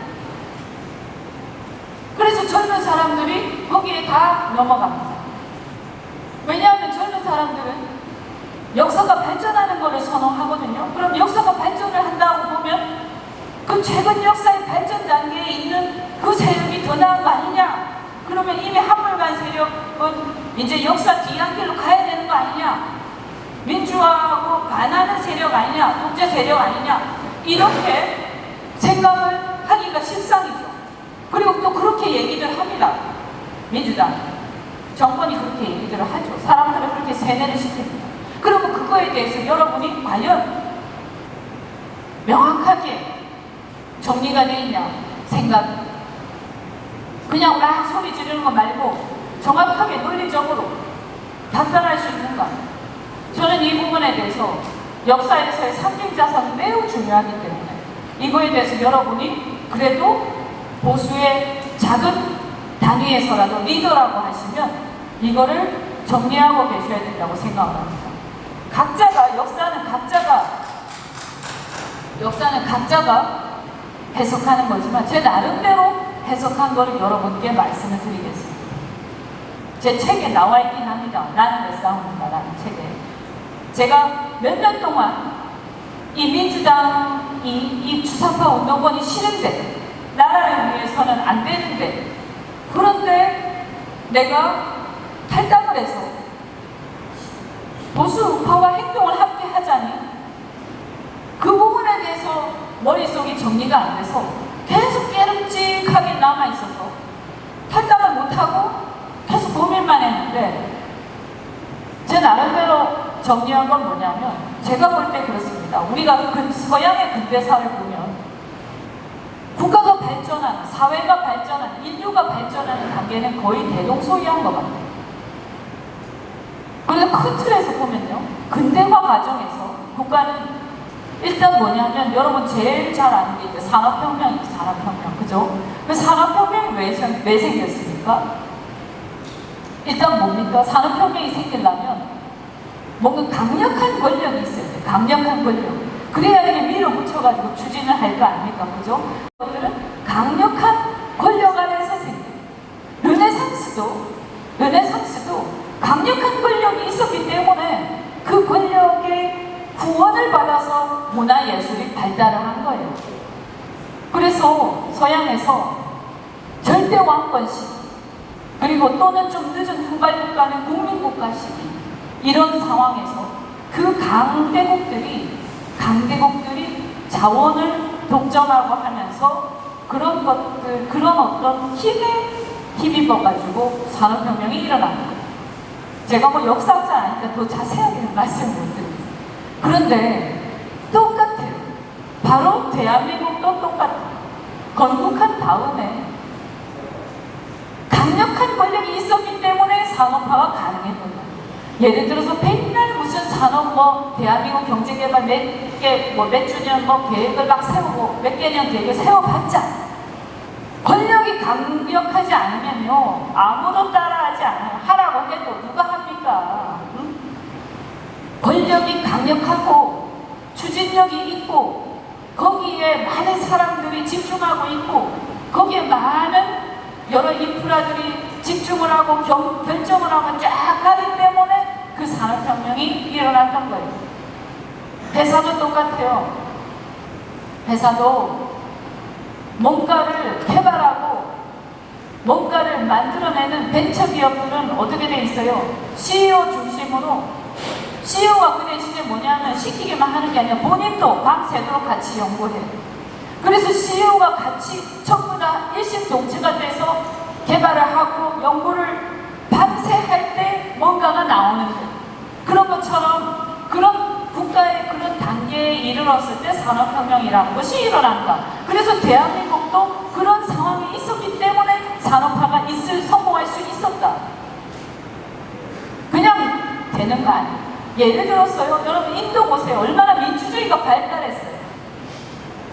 [SPEAKER 1] 그래서 젊은 사람들이 거기에 다 넘어갑니다. 왜냐하면 젊은 사람들은 역사가 발전하는 것을 선호하거든요. 그럼 역사가 발전을 한다고 보면 그 최근 역사의 발전 단계에 있는 그 세력이 더 나은 거 아니냐? 그러면 이미 한물간 세력은 이제 역사 뒤안길로 가야 되는 거 아니냐? 민주화하고 반하는 세력 아니냐? 독재 세력 아니냐? 이렇게 생각을 하기가 십상이죠. 그리고 또 그렇게 얘기들 합니다. 민주당 정권이 그렇게 얘기들을 하죠. 사람들을 그렇게 세뇌를 시킵니다. 그러면 그거에 대해서 여러분이 과연 명확하게 정리가 되어 있냐 생각. 그냥 막 소리 지르는 거 말고 정확하게 논리적으로 답변할 수 있는가. 저는 이 부분에 대해서 역사에서의 상징자산은 매우 중요하기 때문에 이거에 대해서 여러분이 그래도 보수의 작은 단위에서라도 리더라고 하시면 이거를 정리하고 계셔야 된다고 생각을 합니다. 역사는 각자가 해석하는 거지만 제 나름대로 해석한 거를 여러분께 말씀을 드리겠습니다. 제 책에 나와 있긴 합니다. 나는 왜 싸우는가 라는 책에 제가 몇 년 동안 이 민주당이 이 주사파 운동권이 싫은데 나라를 위해서는 안 되는데 그런데 내가 탈당을 해서 보수 우파와 행동을 함께 하자니 그 부분에 대해서 머릿속이 정리가 안 돼서 계속 깨름직하게 남아있어서 탈당을 못하고 계속 고민만 했는데 제 나름대로 정리한 건 뭐냐면 제가 볼 때 그렇습니다. 우리가 서양의 근대사를 보면 국가가 발전하는, 사회가 발전하는, 인류가 발전하는 단계는 거의 대동소이한 것 같아요. 그런데 큰 틀에서 보면요. 근대화 과정에서 국가는 일단 뭐냐면 여러분 제일 잘 아는 게 이제 산업혁명이죠. 산업혁명. 그죠? 그 산업혁명이 왜 생겼습니까? 일단 뭡니까? 산업혁명이 생기려면 뭔가 강력한 권력이 있어야 돼요. 강력한 권력. 그래야 이게 밀어붙여가지고 추진을 할 거 아닙니까? 그죠? 그것들은 강력한 권력 안에서 생겨요. 르네상스도 강력한 권력 후원을 받아서 문화예술이 발달을 한 거예요. 그래서 서양에서 절대 왕권식, 그리고 또는 좀 늦은 후발국가는 국민국가식, 이런 상황에서 그 강대국들이 자원을 독점하고 하면서 그런 것들, 그런 어떤 힘에 힘입어가지고 산업혁명이 일어나는 거예요. 제가 뭐 역사학자 아니까 더 자세하게는 말씀을 못 드리겠어요. 그런데 똑같아요. 바로 대한민국도 똑같아요. 건국한 다음에 강력한 권력이 있었기 때문에 산업화가 가능했던 거예요. 예를 들어서 백날 무슨 산업 대한민국 경제개발 몇 주년 계획을 막 세우고 몇 개년 계획을 세워봤자 권력이 강력하지 않으면요 아무도 따라하지 않아요. 하라고 해도 누가 합니까? 응? 권력이 강력하고 추진력이 있고 거기에 많은 사람들이 집중하고 있고 거기에 많은 여러 인프라들이 집중을 하고 결정을 하고 쫙 가기 때문에 그 산업혁명이 일어났던 거예요. 회사도 똑같아요. 회사도 뭔가를 개발하고 뭔가를 만들어내는 벤처기업들은 어떻게 돼 있어요? CEO 중심으로. CEO가 그 대신에 뭐냐면 시키기만 하는 게 아니라 본인도 밤새도록 같이 연구해요. 그래서 CEO가 같이 전부 다 일심동체가 돼서 개발을 하고 연구를 밤새 할 때 뭔가가 나오는 거예요. 그런 것처럼 그런 국가의 그런 단계에 이르렀을 때 산업혁명이라는 것이 일어난다. 그래서 대한민국도 그런 상황이 있었기 때문에 산업화가 성공할 수 있었다. 그냥 되는 거 아니에요. 예를 들었어요. 여러분 인도 보세요. 얼마나 민주주의가 발달했어요.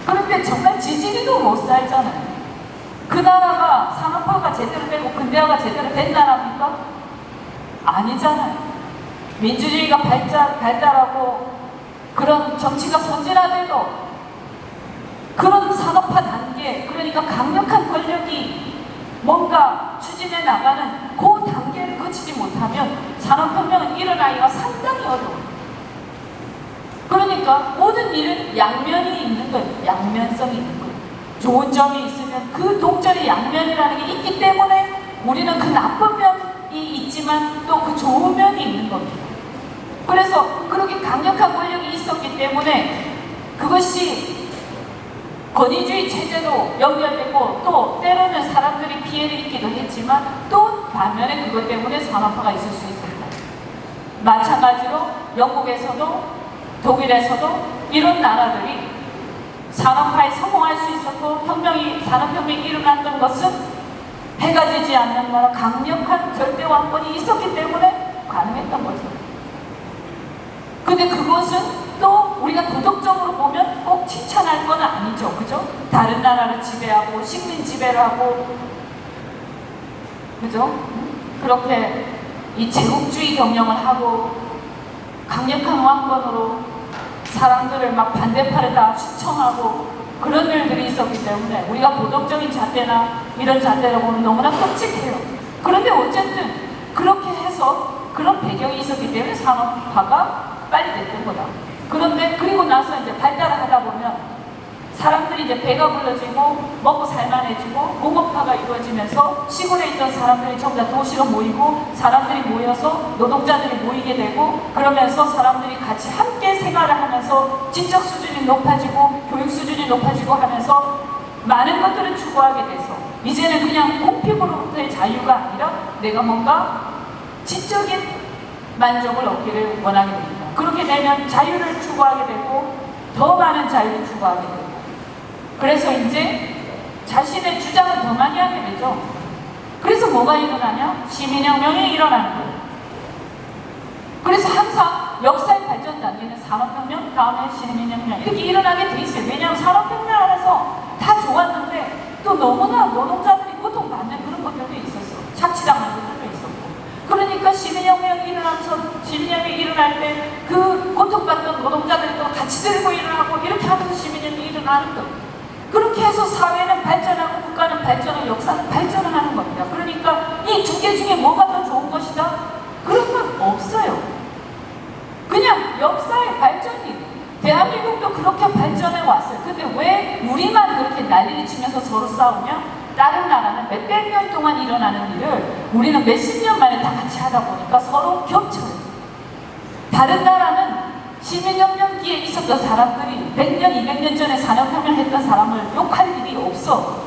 [SPEAKER 1] 그런데 정말 지지리도 못 살잖아요. 그 나라가 산업화가 제대로 되고 근대화가 제대로 된 나라입니까? 아니잖아요. 민주주의가 발달하고 그런 정치가 선진화돼도 그런 산업화 단계, 그러니까 강력한 권력이 뭔가 추진해 나가는 그 단계를 거치지 못하면 산업혁명은 일어나기가 상당히 어려워요. 그러니까 모든 일은 양면이 있는 거예요. 양면성이 있는 거예요. 좋은 점이 있으면 그 동전의 양면이라는 게 있기 때문에 우리는 그 나쁜 면이 있지만 또 그 좋은 면이 있는 겁니다. 그래서 그렇게 강력한 권력이 있었기 때문에 그것이 권위주의 체제로 연결되고 또 때로는 사람들이 피해를 입기도 했지만 또 반면에 그것 때문에 산업화가 있을 수 있습니다. 마찬가지로 영국에서도 독일에서도 이런 나라들이 산업화에 성공할 수 있었고 산업혁명이 일어났던 것은 해가 지지 않는 나라 강력한 절대 왕권이 있었기 때문에 가능했던 거죠. 근데 그것은 또 우리가 도덕적으로 보면 꼭 칭찬할 건 아니죠. 그죠? 다른 나라를 지배하고 식민 지배를 하고 그죠? 그렇게 이 제국주의 경영을 하고 강력한 왕권으로 사람들을 막 반대파를 다 추청하고 그런 일들이 있었기 때문에 우리가 도덕적인 잣대나 이런 잣대를 보면 너무나 끔찍해요. 그런데 어쨌든 그렇게 해서 그런 배경이 있었기 때문에 산업화가 빨리 됐던 거다. 그런데 그리고 나서 이제 발달을 하다 보면 사람들이 이제 배가 불러지고 먹고 살만해지고 공업화가 이루어지면서 시골에 있던 사람들이 전부 다 도시로 모이고 사람들이 모여서 노동자들이 모이게 되고 그러면서 사람들이 같이 함께 생활을 하면서 지적 수준이 높아지고 교육 수준이 높아지고 하면서 많은 것들을 추구하게 돼서 이제는 그냥 공핍으로부터의 자유가 아니라 내가 뭔가 지적인 만족을 얻기를 원하게 됩니다. 그렇게 되면 자유를 추구하게 되고 더 많은 자유를 추구하게 되고 그래서 이제 자신의 주장을 더 많이 하게 되죠. 그래서 뭐가 일어나냐? 시민혁명이 일어나는 거예요. 그래서 항상 역사의 발전 단계는 산업혁명, 다음에 시민혁명 이렇게 일어나게 돼 있어요. 왜냐하면 산업혁명 안에서 다 좋았는데 또 너무나 노동자들이 고통받는 그런 것들도 있었어. 착취당하는 것들도 있었고. 그러니까 시민혁명이 일어날 때 그 고통받던 노동자들이 또 같이 들고 일어나고 이렇게 하면서 시민혁명이 일어나는 거예요. 그렇게 해서 사회는 발전하고 국가는 발전하고 역사는 발전을 하는 겁니다. 그러니까 이 두 개 중에 뭐가 더 좋은 것이다? 그런 건 없어요. 그냥 역사의 발전이 그렇게 발전해 왔어요. 근데 왜 우리만 그렇게 난리를 치면서 서로 싸우냐? 다른 나라는 몇백 년 동안 일어나는 일을 우리는 몇십 년 만에 다 같이 하다 보니까 서로 겹쳐요. 다른 나라는 시민혁명기에 있었던 사람들이 100년, 200년 전에 산업혁명 했던 사람을 욕할 일이 없어.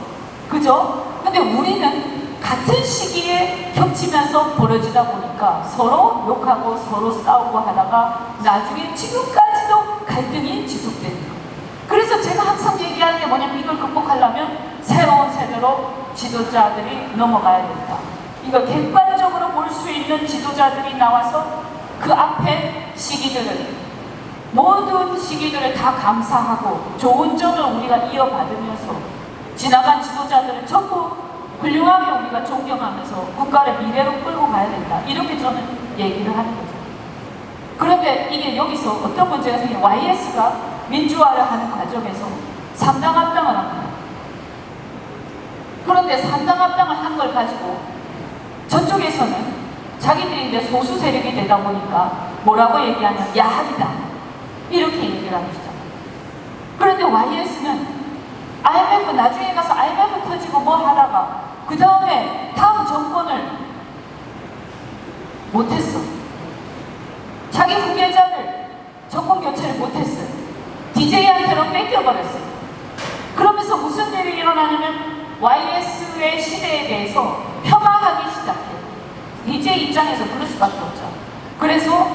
[SPEAKER 1] 그죠? 근데 우리는 같은 시기에 겹치면서 벌어지다 보니까 서로 욕하고 서로 싸우고 하다가 나중에 지금까지도 갈등이 지속되는 거예요. 그래서 제가 항상 얘기하는 게 뭐냐면 이걸 극복하려면 새로운 세대로 지도자들이 넘어가야 된다. 이걸 객관적으로 볼 수 있는 지도자들이 나와서 그 앞에 시기들을 모든 시기들을 다 감사하고 좋은 점을 우리가 이어받으면서 지나간 지도자들을 전부 훌륭하게 우리가 존경하면서 국가를 미래로 끌고 가야 된다. 이렇게 저는 얘기를 하는 거죠. 그런데 이게 여기서 어떤 문제가 생겨요. YS가 민주화를 하는 과정에서 삼당합당을 합니다. 그런데 삼당합당을 한 걸 가지고 저쪽에서는 자기들이 이제 소수 세력이 되다 보니까 뭐라고 얘기하냐면 야합이다. 이렇게 얘기를 합니다. 그런데 YS는 IMF 나중에 가서 IMF 터지고 뭐 하다가 그 다음에 다음 정권을 못했어. 자기 후계자를 정권 교체를 못했어요. DJ한테로 뺏겨버렸어요. 그러면서 무슨 일이 일어나냐면 YS의 시대에 대해서 폄하하기 시작해요. DJ 입장에서 그럴 수밖에 없죠. 그래서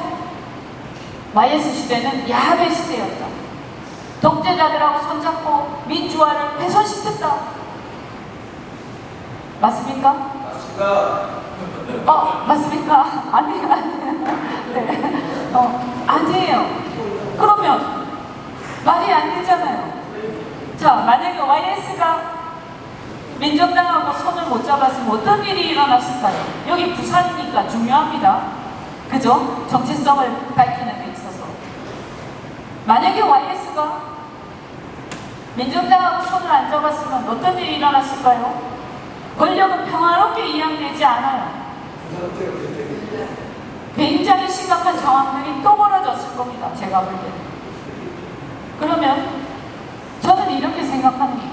[SPEAKER 1] YS 시대는 야합의 시대였다. 독재자들하고 손잡고 민주화를 훼손시켰다. 맞습니까?
[SPEAKER 2] 맞습니다.
[SPEAKER 1] 맞습니까? 아니에요. 네. 아니에요. 그러면 말이 안 되잖아요. 자, 만약에 YS가 민정당하고 손을 못 잡았으면 어떤 일이 일어났을까요? 여기 부산이니까 중요합니다. 그죠? 정체성을 밝히는 데 있어서. 만약에 YS가 민정당하고 손을 안 잡았으면 어떤 일이 일어났을까요? 권력은 평화롭게 이양되지 않아요. 굉장히 심각한 상황들이 또 벌어졌을 겁니다. 제가 볼 때는. 그러면 저는 이렇게 생각합니다.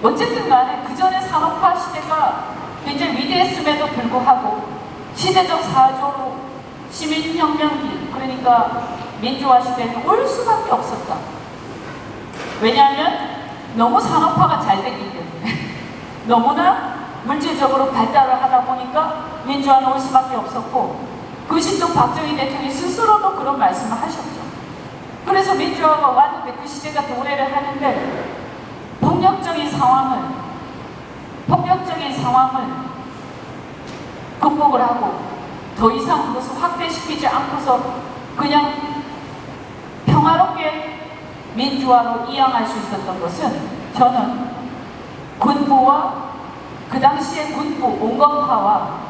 [SPEAKER 1] 어쨌든 간에 그 전에 산업화 시대가 굉장히 위대했음에도 불구하고 시대적 사조로 시민혁명기, 그러니까 민주화 시대는 올 수밖에 없었다. 왜냐하면 너무 산업화가 잘 됐기 때문에 너무나 물질적으로 발달을 하다 보니까 민주화는 올 수밖에 없었고, 그것이 또 박정희 대통령이 스스로도 그런 말씀을 하셨죠. 그래서 민주화가 왔는데 그 시대가 도래를 하는데 폭력적인 상황을 극복을 하고 더 이상 그것을 확대시키지 않고서 그냥 평화롭게 민주화로 이양할 수 있었던 것은, 저는 군부와 그 당시의 군부 온건파와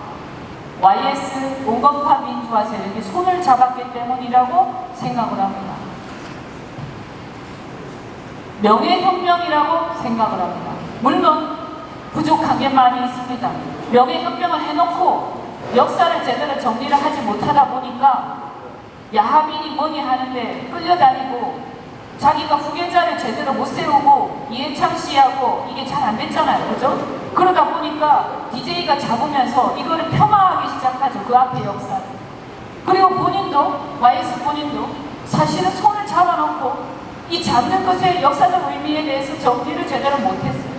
[SPEAKER 1] YS 온건파 민주화 세력이 손을 잡았기 때문이라고 생각을 합니다. 명예혁명이라고 생각을 합니다. 물론 부족한 게 많이 있습니다. 명예혁명을 해놓고 역사를 제대로 정리를 하지 못하다 보니까 야합이니 뭐니 하는데 끌려다니고 자기가 후계자를 제대로 못 세우고 이해창 씨하고 이게 잘 안 됐잖아요. 그죠? 그러다 보니까 DJ가 잡으면서 이거를 폄하하기 시작하죠. 그 앞에 역사를. 그리고 본인도, YS 본인도 사실은 손을 잡아놓고 이 잡는 것의 역사적 의미에 대해서 정리를 제대로 못했어요.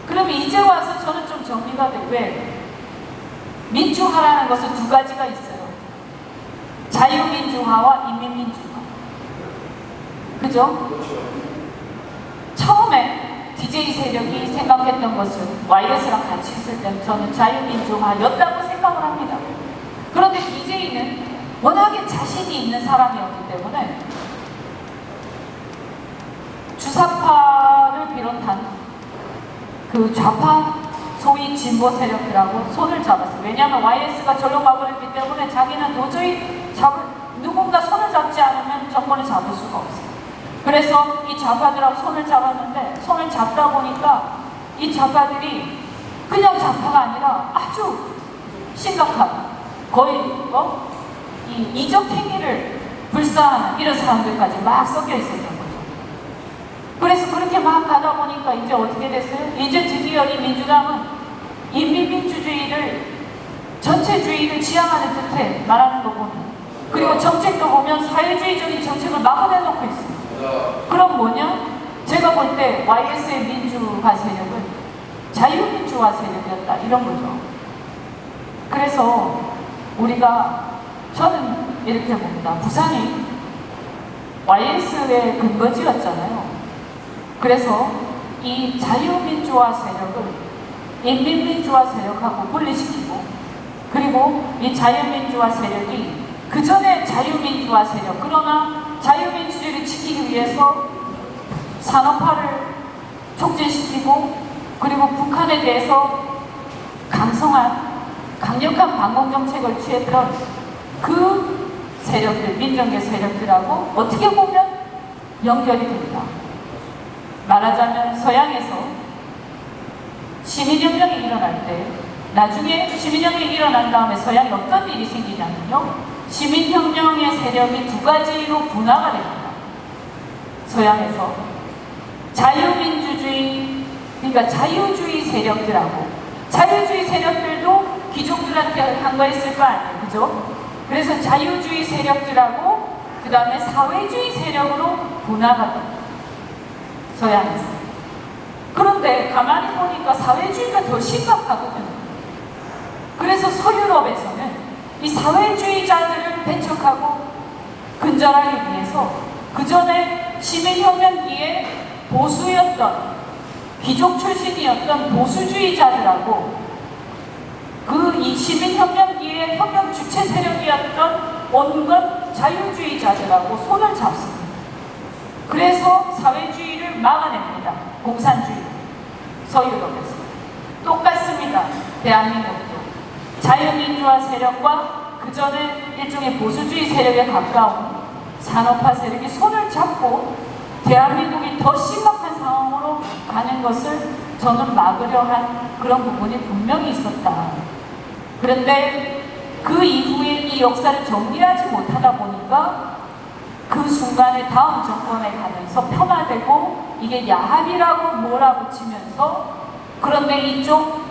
[SPEAKER 1] 그러면 이제 와서 저는 좀 정리가 돼. 왜? 민주화라는 것은 두 가지가 있어요. 자유민주화와 인민민주화. 그죠? 처음에 DJ 세력이 생각했던 것은 YS랑 같이 있을 때 저는 자유민주화였다고 생각을 합니다. 그런데 DJ는 워낙에 자신이 있는 사람이었기 때문에 주사파를 비롯한 그 좌파 소위 진보 세력들하고 손을 잡았어요. 왜냐하면 YS가 절로 가버렸기 때문에 자기는 도저히 누군가 손을 잡지 않으면 정권을 잡을 수가 없어요. 그래서 이 좌파들하고 손을 잡았는데, 손을 잡다 보니까 이 좌파들이 그냥 좌파가 아니라 아주 심각한, 거의 이 이적 행위를 불사하는 이런 사람들까지 막 섞여 있었던 거죠. 그래서 그렇게 막 가다 보니까 이제 어떻게 됐어요? 이제 드디어 이 민주당은 인민민주주의를 전체주의를 지향하는 듯해 말하는 거 보면, 그리고 정책도 보면 사회주의적인 정책을 막 내놓고 있어요. 그럼 뭐냐? 제가 볼 때 YS의 민주화 세력은 자유민주화 세력이었다 이런 거죠. 그래서 저는 이렇게 봅니다. 부산이 YS의 근거지였잖아요. 그래서 이 자유민주화 세력을 인민민주화 세력하고 분리시키고, 그리고 이 자유민주화 세력이 그 전에 자유민주화 세력, 그러나 자유민주주의를 지키기 위해서 산업화를 촉진시키고, 그리고 북한에 대해서 강력한 방공 정책을 취했던 그 세력들, 민정계 세력들하고 어떻게 보면 연결이 됩니다. 말하자면 서양에서 시민혁명이 일어날 때, 나중에 시민혁명이 일어난 다음에 서양에 어떤 일이 생기냐면요, 시민혁명의 세력이 두 가지로 분화가 됩니다. 서양에서 자유민주주의, 그러니까 자유주의 세력들하고, 자유주의 세력들도 귀족들한테 한 거 있을 거 아니에요, 그죠? 그래서 자유주의 세력들하고 그 다음에 사회주의 세력으로 분화가 됩니다, 서양에서. 그런데 가만히 보니까 사회주의가 더 심각하거든요. 그래서 서유럽에서는 이 사회주의자들을 배척하고 근절하기 위해서 그 전에 시민혁명기에 보수였던, 귀족 출신이었던 보수주의자들하고 이 시민혁명기의 혁명 주체 세력이었던 온갖 자유주의자들하고 손을 잡습니다. 그래서 사회주의를 막아냅니다. 공산주의. 서유럽에서. 똑같습니다. 대한민국도. 자유민주화 세력과 그 전에 일종의 보수주의 세력에 가까운 산업화 세력이 손을 잡고 대한민국이 더 심각한 상황으로 가는 것을 저는 막으려 한 그런 부분이 분명히 있었다. 그런데 그 이후에 이 역사를 정리하지 못하다 보니까 그 순간에 다음 정권에 가면서 폄하되고 이게 야합이라고 몰아붙이면서, 그런데 이쪽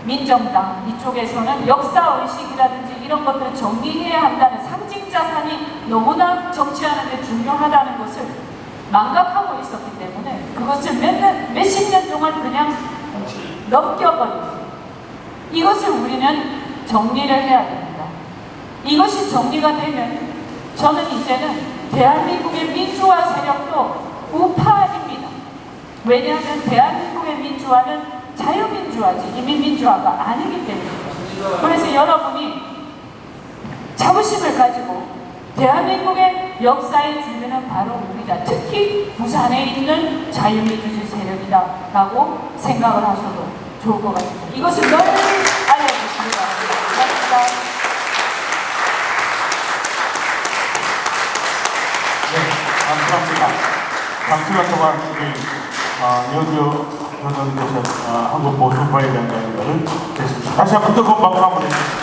[SPEAKER 1] 민정당 이쪽에서는 역사의식이라든지 이런 것들을 정리해야 한다는 상징 자산이 너무나 정치하는 데 중요하다는 것을 망각하고 있었기 때문에 그것을 몇십 년 동안 그냥 넘겨버렸어요. 이것을 우리는 정리를 해야 됩니다. 이것이 정리가 되면 저는 이제는 대한민국의 민주화 세력도 우파입니다. 왜냐하면 대한민국의 민주화는 자유민주화지 인민민주화가 아니기 때문입니다. 그래서 여러분이 자부심을 가지고 대한민국의 역사의 주류는 바로 우리다, 특히 부산에 있는 자유민주주의 세력이다 라고 생각을 하셔도 좋을 것 같습니다. 이것을 널리 알려주시기 바랍니다. 감사합니다.
[SPEAKER 2] 네, 감사합니다. 장시간 동안 이현주 변호사님께서 한국 보수파에 대한 이야기를 했습니다. 다시 한번 뜨거운 박수 한번 해주십시오.